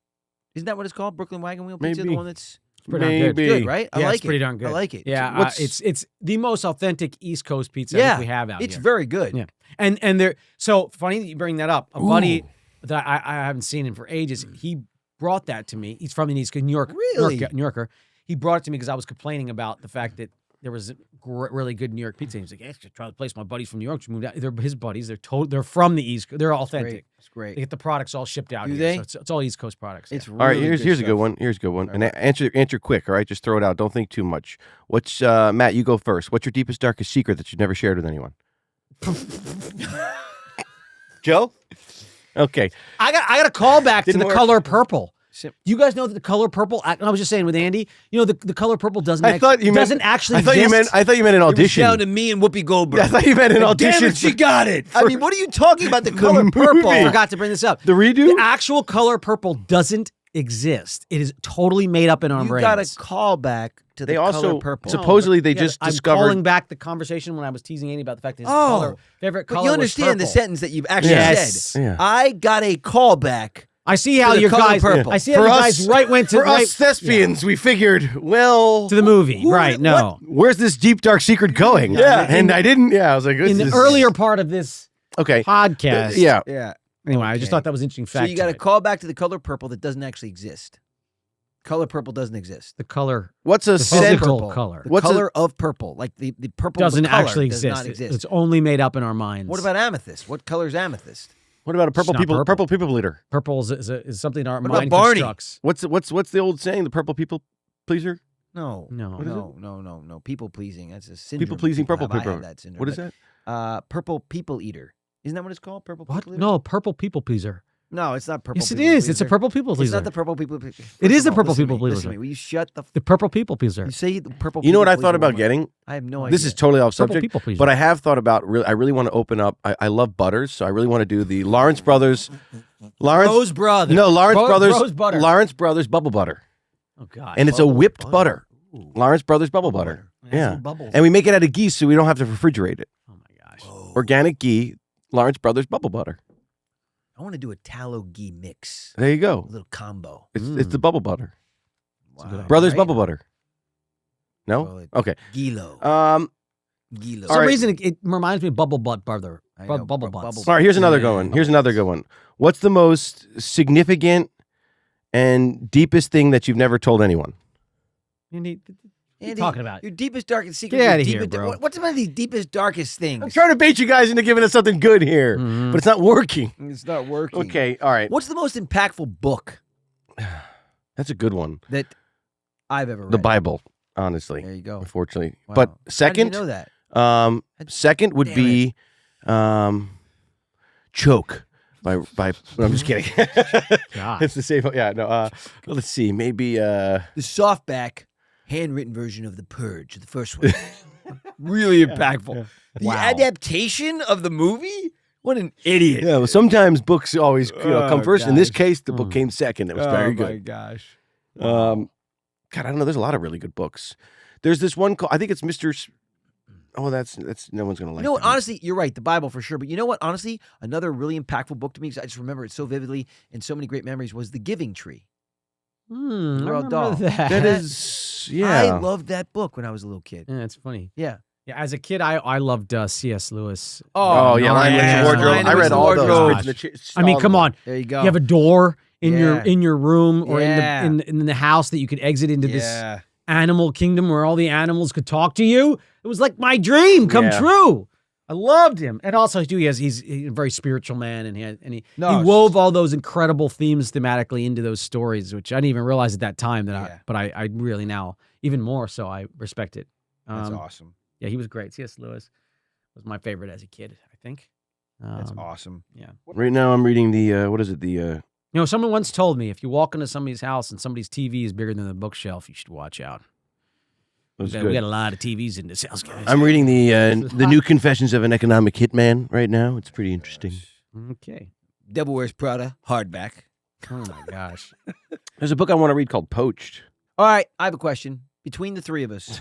Isn't that what it's called? Brooklyn Wagon Wheel pizza, the Maybe. one that's Pretty darn good. Maybe. good, right? I Yeah, like it's pretty darn good. I like it. Yeah, What's- it's the most authentic East Coast pizza I Yeah, think we have out It's here. very good. Yeah. And there, so funny that you bring that up. A buddy Ooh. that I haven't seen him for ages, he brought that to me. He's from the East Coast, New York, Really? New Yorker. He brought it to me because I was complaining about the fact that there was a really good New York pizza. He was like, "Hey, I should try the place. My buddies from New York just moved out. They're his buddies. They're from the East Coast. They're It's authentic. great. It's They great. get the products all shipped out Do here. they? So it's all East Coast products. It's All right, really here's a good stuff. one. Here's a good one. All And right. answer quick. All right, just throw it out. Don't think too much. What's Matt? You go first. What's your deepest, darkest secret that you've never shared with anyone? Joe. Okay. I got a call back to Didn't the work. color purple. Sim- You guys know that the color purple. I was just saying with Andy. You know the color purple doesn't. I thought you meant- doesn't actually. I thought you meant. exist. I thaught you meant an It was audition. down to me and Whoopi Goldberg. I thought you meant an Damn audition. it, she for got it. I mean, what are you talking about? The color The purple. I movie. forgot to bring this up. the redo. The actual color purple doesn't exist. It is totally made up in our You brains. got a call back to the They also color purple. supposedly they Yeah, just I'm discovered. calling back the conversation when I was teasing Andy about the fact that his Oh, favorite but color you was understand the purple. sentence that you've actually Yes. said. Yeah. I got a call back. I see how To the your color guys. purple. I see how For you us- guys right went to For right, us thespians, we figured, well, to the movie. Who- Right? No. where's this deep dark secret going? Yeah. and I didn't. Yeah, I was like, In the this is- earlier part of this Okay. podcast. Yeah. Yeah. Anyway, I just Okay. thought that was an interesting So fact. you got to a it. call back to the color purple that doesn't actually exist. Color purple doesn't exist. The color, What's a the scent? physical purple. color The What's a- color of purple, like the purple of the doesn't color actually does exist. not exist. It's only made up in our minds. What about amethyst? What color is amethyst? What about a purple not people? purple. Purple people leader. purple is something our What about mind Barney? constructs. What's the old saying? The purple people pleaser. No. No. What is it? No. People pleasing. That's a syndrome. People pleasing. Purple have. I people. have that syndrome. What is that? Purple people eater. Isn't that what it's called? Purple What? people eater? No, purple people pleaser. No, it's not purple. Yes, it people is. It's a pleaser. purple people It's pleaser. not the purple people. It is First the of all, purple listen to people me, listen pleaser. to me. Will you shut the? The purple people pleaser. You say the purple. You know what I people thought pleaser about one more- getting? I have no idea. This is totally off Purple subject, people pleaser. but I have thought about. I really want to open up. I love butters, so I really want to do the Lawrence Brothers. Rose Brothers. No, Lawrence Brothers. Rose butter. Lawrence Brothers bubble butter, Oh God. and it's a Bubble whipped butter. Ooh. Lawrence Brothers bubble butter. It has Yeah, some bubbles. and we make it out of ghee, so we don't have to refrigerate it. Oh my gosh. Whoa. Organic ghee, Lawrence Brothers bubble butter. I want to do a tallow ghee mix. There you A go. little combo. It's the bubble butter. a good idea. Brothers Right? bubble butter. No. Well, it- Okay. Gilo. Gilo. For all some right. reason, it reminds me of bubble butt butter. I know, Bubble bu- butts. bubble- All right. Here's another Yeah, good one. Here's bubble another good one. What's the most significant and deepest thing that you've never told anyone? Andy, what are you Andy, talking about? Your deepest, darkest secret. Get your outta here, deepest- bro. What's about these deepest, darkest things? I'm trying to bait you guys into giving us something good here, Mhm. but it's not working. It's not working. Okay. All right. What's the most impactful book That's a good one. that I've ever read? The Bible, honestly. There you go. Unfortunately. Wow. But How second, do you know that? Second would Damn be Choke by no, I'm just kidding. God. It's the same. Yeah, no. Let's see. Maybe The softback, handwritten version of The Purge, the first one. Really impactful. The Wow. adaptation of the movie? What an idiot. yeah. Well, sometimes books always come first. In this gosh. case, the book came second. It was very Oh, my good. gosh. God, I don't know. There's a lot of really good books. There's this one called, I think it's Mr. Oh, that's no one's gonna like. You know what? that one. Honestly, you're right. The Bible for sure. But you know what? Honestly, another really impactful book to me, because I just remember it so vividly and so many great memories, was The Giving Tree. I Roald remember Dahl. that. That is, yeah. I loved that book when I was a little kid. Yeah, it's funny. Yeah. Yeah, as a kid, I loved C.S. Lewis. Oh, yeah, Lion, Witch, yeah. and Wardrobe. Lion, I Witch, read and all those. Wardrobe. I mean, come on. There you go. You have a door in Yeah. your room or Yeah. in the house that you could exit into this Yeah. animal kingdom where all the animals could talk to you. It was like my dream come Yeah. true. I loved him, and also too, he's a very spiritual man, and he No, he it's- wove all those incredible themes thematically into those stories, which I didn't even realize at that time Yeah. but I really now even more so I respect it. That's awesome. Yeah, he was great. C.S. Lewis was my favorite as a kid, I think. That's awesome. Yeah. Right now, I'm reading the what is it? The You know, someone once told me if you walk into somebody's house and somebody's TV is bigger than the bookshelf, you should watch out. was We good. got a lot of TVs in this house, guys. I'm reading the new Confessions of an Economic Hitman right now. It's pretty interesting. Okay. Devil Wears Prada, hardback. Oh my gosh. There's a book I want to read called Poached. All right, I have a question. Between the three of us,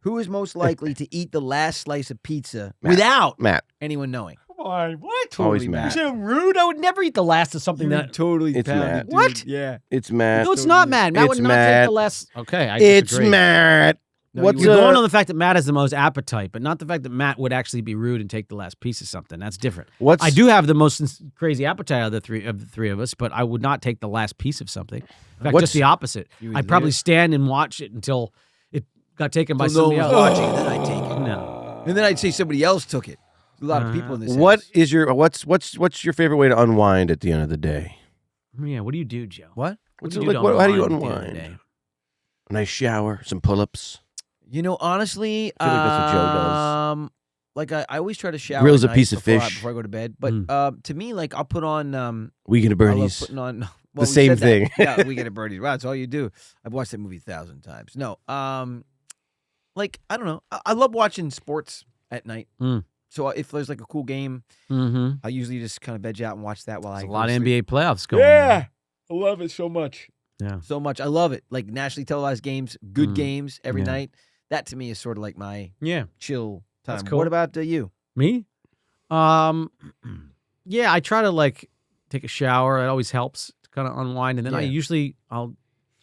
who is most likely to eat the last slice of pizza Matt. without Matt, anyone knowing? Come on, what? always Totally Matt. You're so rude. I would never eat the last of something that. totally It's pounded, Matt. dude. What? Yeah. It's Matt. No, it's not Matt. Matt It's would not Matt. take the last. Okay, I It's disagree. Matt. No, What's You're uh, going on the fact that Matt has the most appetite, but not the fact that Matt would actually be rude and take the last piece of something. That's different. what's I do have the most crazy appetite of the three of us, but I would not take the last piece of something. In fact, What's- just the opposite. You would I'd probably leave stand and watch it until it got taken by Till no somebody one else. was watching, and then I'd take it. No. And then I'd say somebody else took it. A lot of people in this What house. is your what's your favorite way to unwind at the end of the day? Yeah, what do you do, Joe? What? What's do it you like? do to How do you unwind at the end of the unwind? day? A nice shower, some pull-ups. You know, honestly, I feel like that's what Joe does. Like I always try to shower. Grills at a piece night of before fish. before I go to bed. But to me, like I'll put on. Weekend at I love Bernie's. putting on well, The we same said that. thing. Yeah, we get at Birdie's. Wow, that's all you do. I've watched that movie 1,000 times. No, like I don't know. I love watching sports at night. Mm. So if there's like a cool game, Mm-hmm. I usually just kind of veg out and watch that while I There's a go lot to of sleep. NBA playoffs going on. I love it so much. Yeah. So much. I love it. Like nationally televised games, good Mm. games every Yeah. night. That to me is sort of like my Yeah. chill time. That's cool. What about you? Me? Yeah, I try to like take a shower. It always helps to kind of unwind, and then Yeah. I'll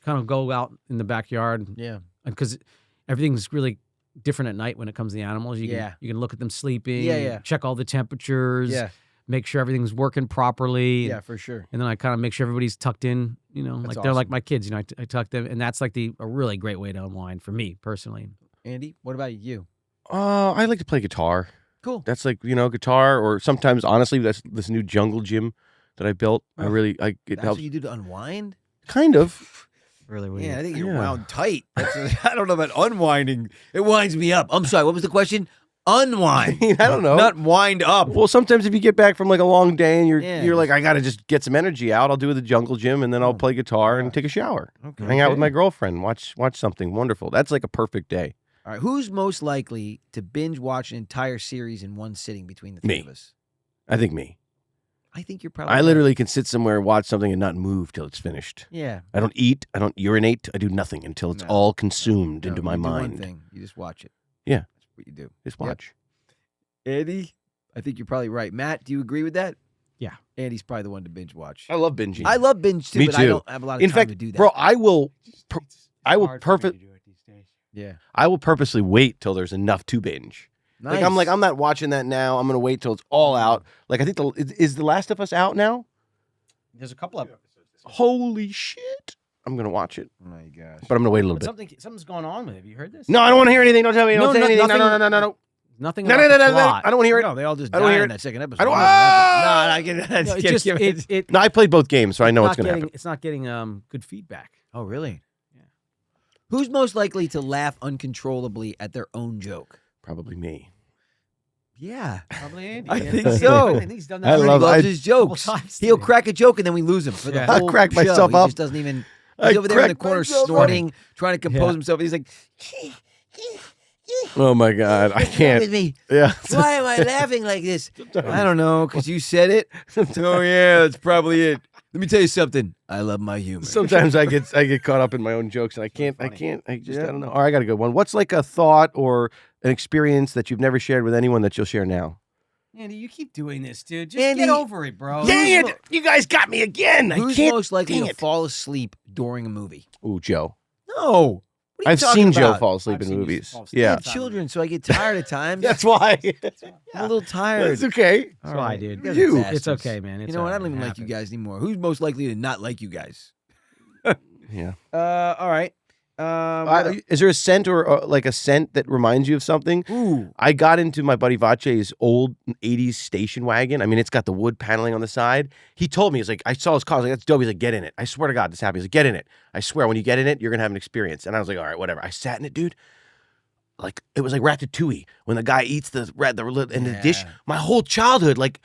kind of go out in the backyard Yeah. because everything's really different at night when it comes to the animals. Yeah. You can look at them sleeping. Yeah. Check all the temperatures. Yeah. Make sure everything's working properly. Yeah, for sure. And then I kind of make sure everybody's tucked in. You know, That's like they're like awesome. my kids. You know, I tuck them, and that's like a really great way to unwind for me personally. Andy, what about you? I like to play guitar. Cool. That's like, guitar, or sometimes, honestly, that's this new jungle gym that I built. Oh, it That's helps. what you do to unwind? Kind of. Really weird. Yeah, I think you're Yeah. wound tight. I don't know about unwinding. It winds me up. I'm sorry. What was the question? Unwind. I don't know. Not wind up. Well, sometimes if you get back from like a long day and Yeah. you're like, I got to just get some energy out, I'll do the jungle gym and then I'll play guitar and take a shower. Okay. Hang out with my girlfriend, watch something wonderful. That's like a perfect day. All right. Who's most likely to binge watch an entire series in one sitting between the three Me. of us? I think me. I think you're probably I right. literally can sit somewhere, watch something, and not move till it's finished. Yeah. I don't eat. I don't urinate. I do nothing until it's No. all consumed No, into my you do mind. One thing. You just watch it. Yeah. That's what you do. Just Yep. watch. Andy, I think you're probably right. Matt, do you agree with that? Yeah. Andy's probably the one to binge watch. I love binging. I love binge too, Me but I too. don't have a lot of In time fact, to do that. bro, I will Yeah. I will purposely wait till there's enough to binge. Nice. Like I'm not watching that now. I'm gonna wait till it's all out. Like I think is The Last of Us out now? There's a couple of Holy shit! I'm gonna watch it, Oh my gosh. but I'm gonna wait a little but bit. something's going on with it. Have you heard this? No, I don't want to hear anything. Don't tell me. Don't No, say no, anything. nothing- No. Nothing No, about no, the no, no. plot. I don't want to hear it. No, they all just I don't die hear in it. that second episode. I don't. No, Ah! I get No, it just No, I played both games, so I know what's gonna happen. It's not getting good feedback. Oh, really? Yeah. Who's most likely to laugh uncontrollably at their own joke? Probably me. Yeah. Probably Andy. I Yeah. think so. I think he's done I that. He love- loves I- his jokes. couple times He'll today. crack a joke and then we lose him for the Yeah. whole I'll crack show. myself He up. just doesn't even. I He's over there in the crack corner myself up. snorting, trying to compose Yeah. himself. He's like, Oh my God, I "What's wrong can't. with me? Yeah. Why am I laughing like this? I don't know, because you said it. Oh yeah, that's probably it. Let me tell you something. I love my humor. Sometimes I get caught up in my own jokes and I can't. I don't know. All right, I got a good one. What's like a thought or an experience that you've never shared with anyone that you'll share now? Andy, you keep doing this, dude. Just Andy, get over it, bro. Dang it! You guys got me again. I Who's can't. most likely dang to it. fall asleep during a movie? Ooh, Joe. No. What are you I've talking seen Joe about? fall asleep I've in seen you movies. fall asleep. I Yeah, have children, so I get tired at times. that's why. I'm a little tired. That's okay. All Why, right. dude? guys You. are It's bastards. okay, man. It's You know what? I all don't even right. like you It guys anymore. Who's most likely to not like you guys? Yeah. All right. Is there a scent or like a scent that reminds you of something? Ooh. I got into my buddy Vache's old 80s station wagon. I mean, it's got the wood paneling on the side. He told me, he's like, I saw his car. I was like, that's dope. He's like, get in it. I swear to God, this happened. He's like, get in it. I swear, when you get in it, you're going to have an experience. And I was like, all right, whatever. I sat in it, dude. Like, it was like Ratatouille. When the guy eats the in the dish. Yeah. My whole childhood, like,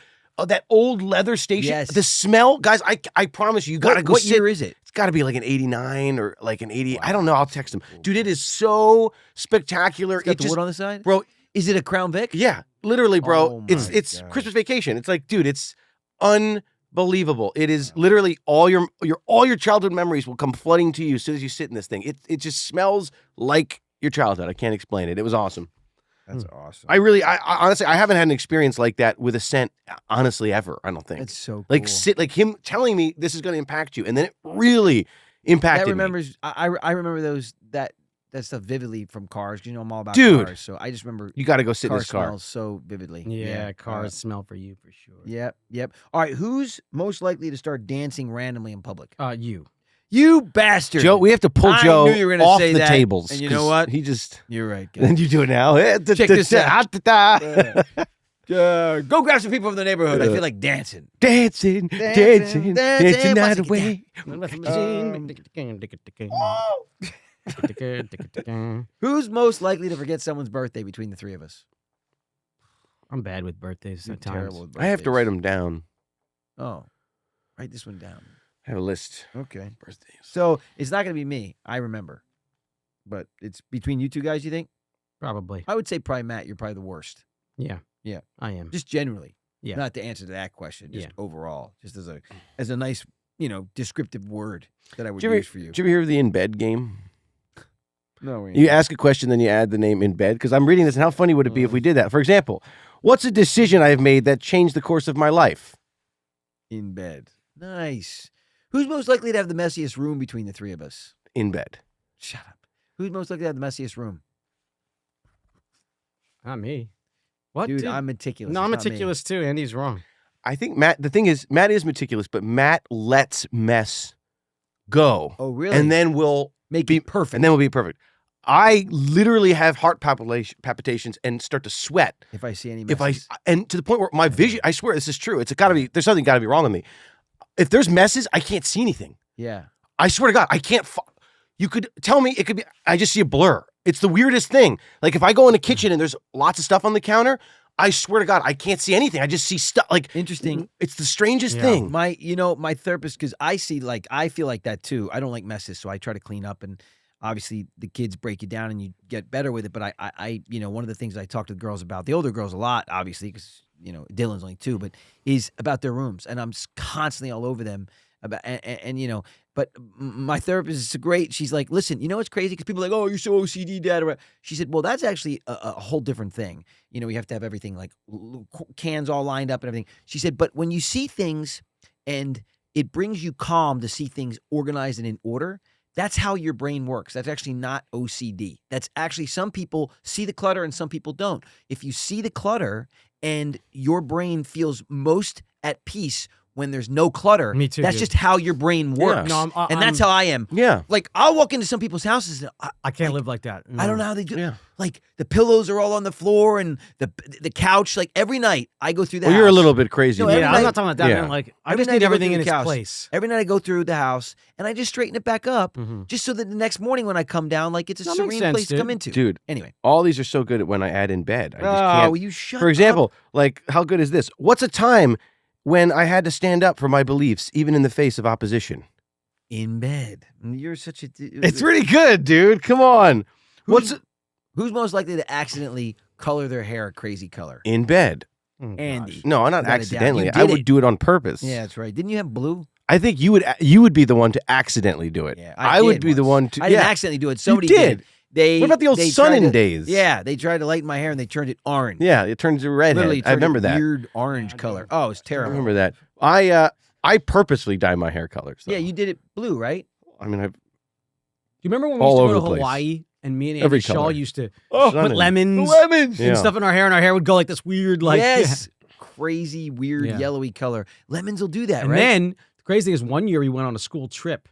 that old leather station. Yes. The smell, guys, I promise you, you got to go What sit. year is it? It's got to be like an 89 or like an 80. I don't know. I'll text him. Dude, it is so spectacular. It's got It the just, wood on the side? bro, Is it a Crown Vic? yeah, literally, bro. Oh it's my it's God. Christmas Vacation. It's like, dude, it's unbelievable. It is literally all your childhood memories will come flooding to you as soon as you sit in this thing. It just smells like your childhood. I can't explain it. It was awesome. That's awesome. I honestly I haven't had an experience like that with a scent honestly ever. I don't think. That's so cool. like him telling me this is going to impact you, and then it really impacted that me. remembers. I remember that stuff vividly from Cars. 'Cause you know I'm all about Dude. cars, so I just remember You got to go sit in car this car. smells so vividly. Yeah, cars smell for you for sure. Yep. All right, who's most likely to start dancing randomly in public? You. You bastard. Joe, we have to pull I Joe knew you were gonna off say the that, tables. and you know 'cause what? He just You're right. then you do it now. Check this out. Go grab some people from the neighborhood. I feel like dancing. Dancing Dancing night once away. Who's most likely to forget someone's birthday between the three of us? I'm bad with birthdays You're at times. terrible with I have to birthdays. write them down. Oh, write this one down. I have a list. Okay. Birthdays. So it's not going to be me. I remember. But it's between you two guys, you think? Probably. I would say probably Matt, you're probably the worst. Yeah. Yeah. I am. Just generally. Yeah. Not to answer to that question, just Yeah. overall. Just as a nice, descriptive word that I would Did you use for you. Did you ever hear of the in bed game? No, You ask a question, then you add the name in bed. Because I'm reading this, and how funny would it be if we did that? For example, what's a decision I have made that changed the course of my life? in bed. Nice. Who's most likely to have the messiest room between the three of us? In bed. Shut up. Who's most likely to have the messiest room? Not me. What? Dude, I'm meticulous. No, I'm It's not me. meticulous too. Andy's wrong. I think Matt. The thing is, Matt is meticulous, but Matt lets mess go, Oh, really? and then we'll make be it perfect. and then we'll be perfect. I literally have heart palpitations and start to sweat if I see any if messes. and to the point where my vision. I swear this is true. It's got to be. There's something got to be wrong with me. If there's messes, I can't see anything. Yeah. I swear to God, I can't. You could tell me it could be. I just see a blur. It's the weirdest thing. Like if I go in the kitchen and there's lots of stuff on the counter, I swear to God, I can't see anything. I just see stuff. Like Interesting. It's the strangest Yeah. thing. My therapist, because I feel like that too. I don't like messes, so I try to clean up, and obviously the kids break you down and you get better with it. But I one of the things I talk to the girls about, the older girls a lot, obviously, because Dylan's only 2, but is about their rooms, and I'm constantly all over them about, and But my therapist is great. She's like, listen, you know what's crazy? Because people are like, oh, you're so OCD, Dad. She said, well, that's actually a whole different thing. You have to have everything like cans all lined up and everything. She said, but when you see things and it brings you calm to see things organized and in order, that's how your brain works. That's actually not OCD. That's actually, some people see the clutter and some people don't. If you see the clutter and your brain feels most at peace when there's no clutter. Me too, That's dude. just how your brain works. No, and that's how I am. Yeah. Like, I'll walk into some people's houses and I can't live like that. I don't know how they do. Yeah. Like, the pillows are all on the floor and the couch. Like, every night I go through the Well, house. you're a little bit crazy. No, man. every Yeah, night- I'm not talking about that, Yeah. man. Like, I Every just night need I go everything through in the its couch. place. Every night I go through the house and I just straighten it back up just so that the next morning when I come down, like, it's a That makes serene sense, place to come dude. into. Dude, Anyway. all these are so good when I add in bed. I just Oh, can't. will you shut For example, like, how good is this? What's a time when I had to stand up for my beliefs, even in the face of opposition? In bed. You're such a... It's really good, dude. Come on. What's Who's most likely to accidentally color their hair a crazy color? in bed? Andy. No, not Without a doubt. accidentally. You I did would it. do it on purpose. Yeah, that's right. Didn't you have blue? I think you would be the one to accidentally do it. Yeah, I would did be the once. one to. I didn't yeah. accidentally do it. Somebody did. They. What about the old they Sun tried in to- days? Yeah, they tried to lighten my hair and they turned it orange. Yeah, it turns to redhead. Literally I turned remember it that. weird orange color. Oh, it's I terrible. remember that. I purposely dye my hair colors. Though. Yeah, you did it blue, right? I mean, Do you remember when we All used to over go the to place. Hawaii and me and Every Andy Shaw color. used to Oh, put lemons, lemons. and stuff in our hair, and our hair would go like this weird, like yes. Crazy, weird, Yeah. yellowy color. Lemons will do that, And right? then the crazy thing is, one year we went on a school trip,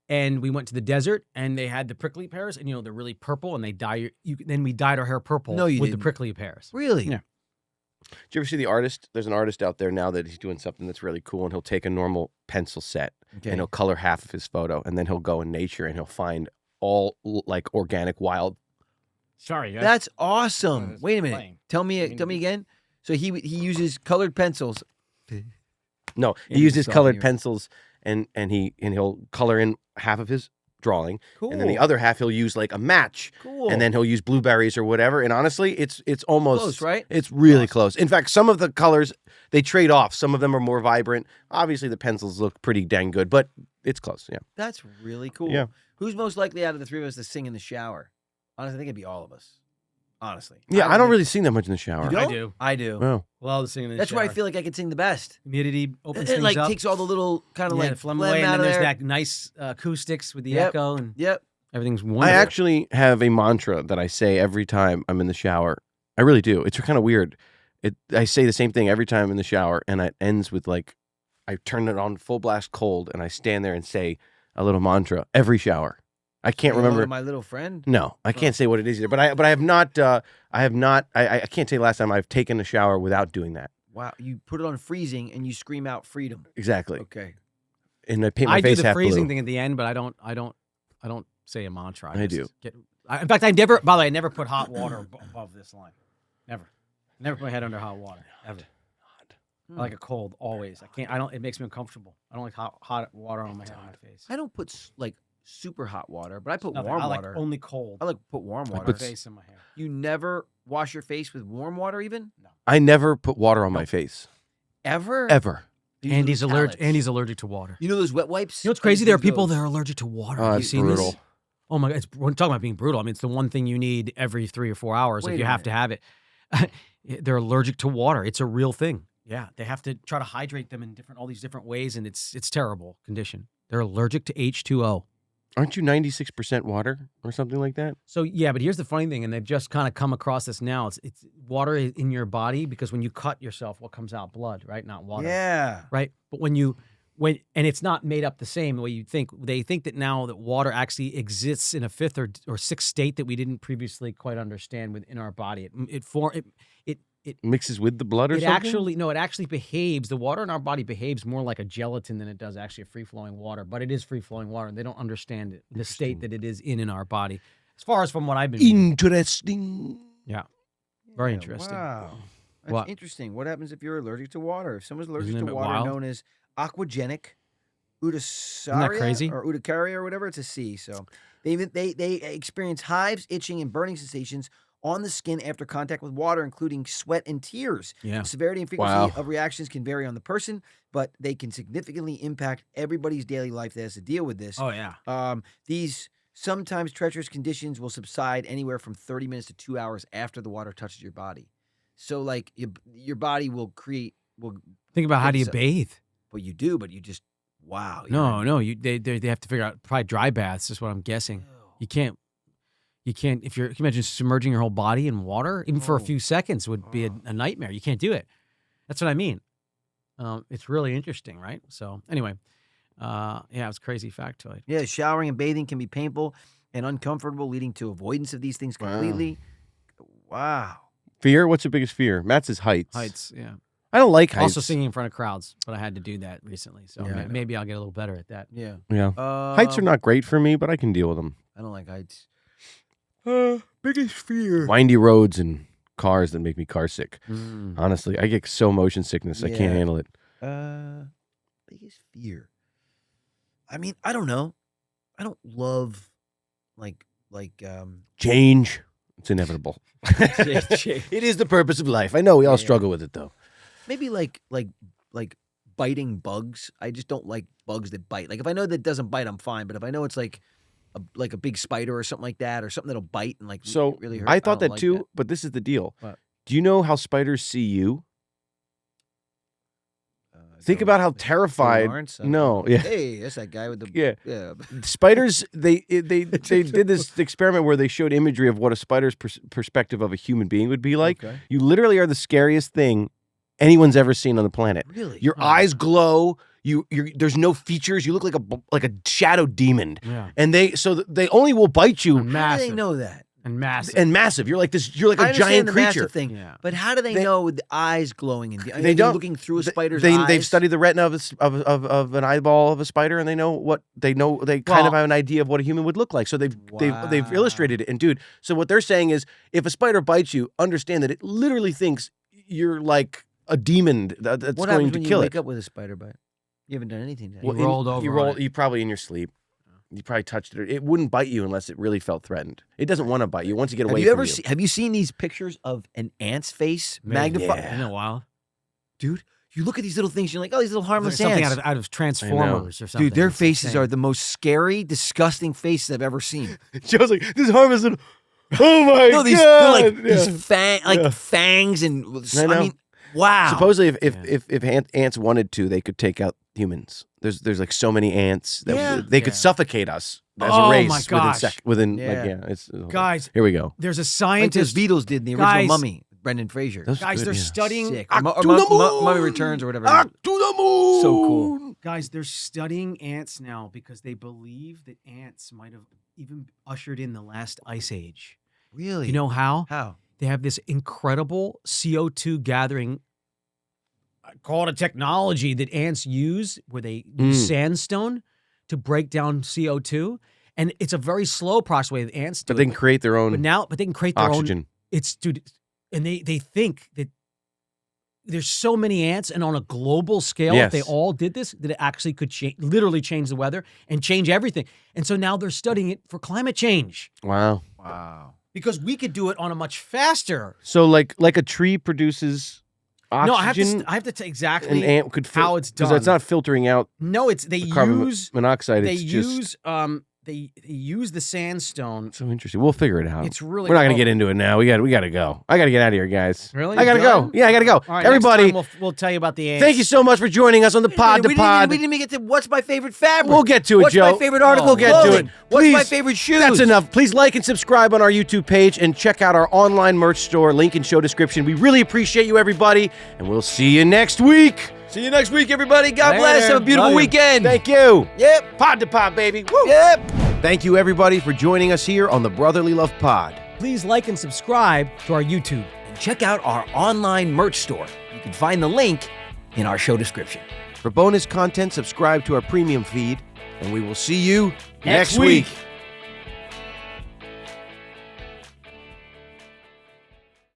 and we went to the desert, and they had the prickly pears, and they're really purple, and they dye then we dyed our hair purple No, you with the didn't. prickly pears. Really? Yeah. Did you ever see the artist? There's an artist out there now that he's doing something that's really cool, and he'll take a normal pencil set Okay. and he'll color half of his photo, and then he'll go in nature and he'll find all like organic wild. Sorry, guys. That's awesome. it's Wait a minute. playing. Tell me again. So he uses colored pencils. No, Yeah, he uses stop colored you. pencils, and he'll color in half of his drawing, Cool. and then the other half he'll use like a match, Cool. and then he'll use blueberries or whatever. And honestly, it's almost Close, right? It's really close. In fact, some of the colors they trade off. Some of them are more vibrant. Obviously, the pencils look pretty dang good, but it's close. Yeah. That's really cool. Yeah. Who's most likely out of the three of us to sing in the shower? Honestly, I think it'd be all of us. Honestly. Yeah, I would don't think- really sing that much in the shower. You don't? I do. I do. Oh. Love singing in the That's where I shower. feel like I could sing the best. Humidity opens It things like up. takes all the little kind of yeah, like the phlegm phlegm away, and out then of there's there. that nice acoustics with the Yep. echo, and Yep. everything's I wonderful. actually have a mantra that I say every time I'm in the shower. I really do. It's kind of weird. I say the same thing every time in the shower, and it ends with like, I turn it on full blast cold, and I stand there and say a little mantra every shower. I can't Say hello remember. to my little friend. No, I can't say what it is either. But I have not. I can't say last time I've taken a shower without doing that. Wow, you put it on freezing and you scream out freedom. Exactly. Okay. And I paint my I do face the half freezing blue. thing at the end, but I don't say a mantra. I just do. In fact, I never. By the way, I never put hot water above this line. Never put my head under hot water ever. I like it cold always. I can't. I don't. It makes me uncomfortable. I don't like hot water on my head, on my face. I don't put like super hot water, but I put Nothing. warm I like water. only cold. I like to put warm My water. face and my hair. You never wash your face with warm water even? I never put water on my face Ever? ever. These Andy's little allergic. pellets. Andy's allergic to water. You know those wet wipes? You know what's crazy? There are Use those. people that are allergic to water. Oh, Have you that's seen brutal. this? Oh my god! We're talking about being brutal. I mean, it's the one thing you need every 3 or 4 hours. Wait Like a you have to have it. They're allergic to water. It's a real thing. Yeah, they have to try to hydrate them in all these different ways, and it's terrible condition. They're allergic to H2O. Aren't you 96% water or something like that? So yeah, but here's the funny thing, and they've just kind of come across this now. It's water in your body because when you cut yourself, what comes out? Blood, right? Not water. Yeah. Right. But and it's not made up the same way you think. They think that now that water actually exists in a fifth or sixth state that we didn't previously quite understand within our body. It Mixes with the blood or it something? it actually behaves. The water in our body behaves more like a gelatin than it does actually a free flowing water. But it is free flowing water, and they don't understand it, the state that it is in our body. As far as from what I've been reading. Interesting. Yeah, very Yeah, interesting. Wow. That's What? interesting. What happens if you're allergic to water? If someone's allergic Isn't to it water, wild? known as aquagenic urticaria crazy? or urticaria or whatever, it's a C. So they experience hives, itching, and burning sensations on the skin after contact with water, including sweat and tears. Yeah. The severity and frequency Wow. of reactions can vary on the person, but they can significantly impact everybody's daily life that has to deal with this. Oh yeah. These sometimes treacherous conditions will subside anywhere from 30 minutes to 2 hours after the water touches your body. So, like, your body will Think about how do you So- bathe? well, you do, but you just, wow. No. They have to figure out probably dry baths. Is what I'm guessing. You can't. If you're, can you imagine submerging your whole body in water, even for a Oh. few seconds would be a nightmare. You can't do it. That's what I mean. It's really interesting, right? So anyway, yeah, it's a crazy factoid. Yeah, showering and bathing can be painful and uncomfortable, leading to avoidance of these things completely. Wow. Fear? What's your biggest fear? Matt's is heights. Heights, yeah. I don't like heights. Also singing in front of crowds, but I had to do that recently, so Yeah, I know. maybe I'll get a little better at that. Yeah. Yeah. Heights are not great for me, but I can deal with them. I don't like heights. Biggest fear. Windy roads and cars that make me car sick. Honestly, I get so motion sickness. I can't Yeah. handle it. Biggest fear. I mean, I don't know. I don't love like Change. It's inevitable. It is the purpose of life. I know we all struggle with it though. maybe like biting bugs. I just don't like bugs that bite. Like if I know that it doesn't bite, I'm fine. But if I know it's like a big spider or something like that, or something that'll bite and like So really hurt, I thought don't that like too, but this is the deal. What? Do you know how spiders see you? Think Joey- about how Joey terrified. Lawrence? No, yeah. Hey, that's that guy with the Yeah. Spiders, they did this experiment where they showed imagery of what a spider's perspective of a human being would be like. Okay. You literally are the scariest thing anyone's ever seen on the planet. Really? Your eyes glow. There's no features. You look like a shadow demon. Yeah. And they only will bite you How do Massive. they know that? And massive. and massive. You're like this. You're like I a understand giant the creature. massive thing, Yeah. but how do they know with the eyes glowing and They don't looking through a spider's They've eyes? studied the retina of an eyeball of a spider, and they know what they know. They kind of have an idea of what a human would look like. So they've Wow. illustrated it. And dude, so what they're saying is, if a spider bites you, understand that it literally thinks you're like a demon that's What going happens to when you kill wake it. up with a spider bite? You haven't done anything to it. You rolled over on it. You probably in your sleep. You probably touched it. It wouldn't bite you unless it really felt threatened. It doesn't want to bite you once you get away Have you from ever you. have you seen these pictures of an ant's face magnified? Isn't it wild? Dude, you look at these little things, you're like, oh, these little harmless Something ants. out of Transformers or something. Dude, their It's faces insane. are the most scary, disgusting faces I've ever seen. Joe's like, this harmless little. Oh my No, these god! they're like Yeah. these fangs and I know. I mean, wow. Supposedly, if ants wanted to, they could take out humans. There's like so many ants that they could suffocate us as Oh a race my gosh. within Yeah. it's Guys, here we go. there's a like the scientist. Beatles did in the original Guys. Mummy, Brendan Fraser. That's Guys, good, they're yeah. studying. Sick. Up Or to the moon! Mummy Returns or whatever. Up to the moon. So cool. Guys, they're studying ants now because they believe that ants might have even ushered in the last ice age. Really? You know how? how? They have this incredible CO2 gathering. I call it a technology that ants use where they use sandstone to break down CO2. And it's a very slow process way that ants do But they it. can create their own But they can create their oxygen. own. Dude, and they think that there's so many ants, and on a global scale, if they Yes. all did this, that it actually could literally change the weather and change everything. And so now they're studying it for climate change Wow. Wow. because we could do it on a much faster. So like a tree produces oxygen. No, I have to tell exactly an ant could how it's done. because it's not filtering out No, it's they the carbon use monoxide. they It's just use they use the sandstone. so interesting. We'll figure it out. It's really We're not gonna get into it now. We got to go. I got to get out of here, guys. Really? I got to go. Done? Yeah, I got to go. All right, Everybody, next time we'll tell you about the ants. thank you so much for joining us on the Pod to we Pod. didn't even get to what's my favorite fabric. We'll get to it, What's Joe. my favorite article? We'll of get to clothing? it. What's my Please. favorite shoes? That's enough. Please like and subscribe on our YouTube page and check out our online merch store. Link in show description. We really appreciate you, everybody, and we'll see you next week. See you next week, everybody. God Later. bless. Have a beautiful Love you. weekend. Thank you. Yep. Pod to Pod, baby. Woo. Yep. Thank you, everybody, for joining us here on the Brotherly Love Pod. Please like and subscribe to our YouTube. And check out our online merch store. You can find the link in our show description. For bonus content, subscribe to our premium feed, and we will see you Next week. week.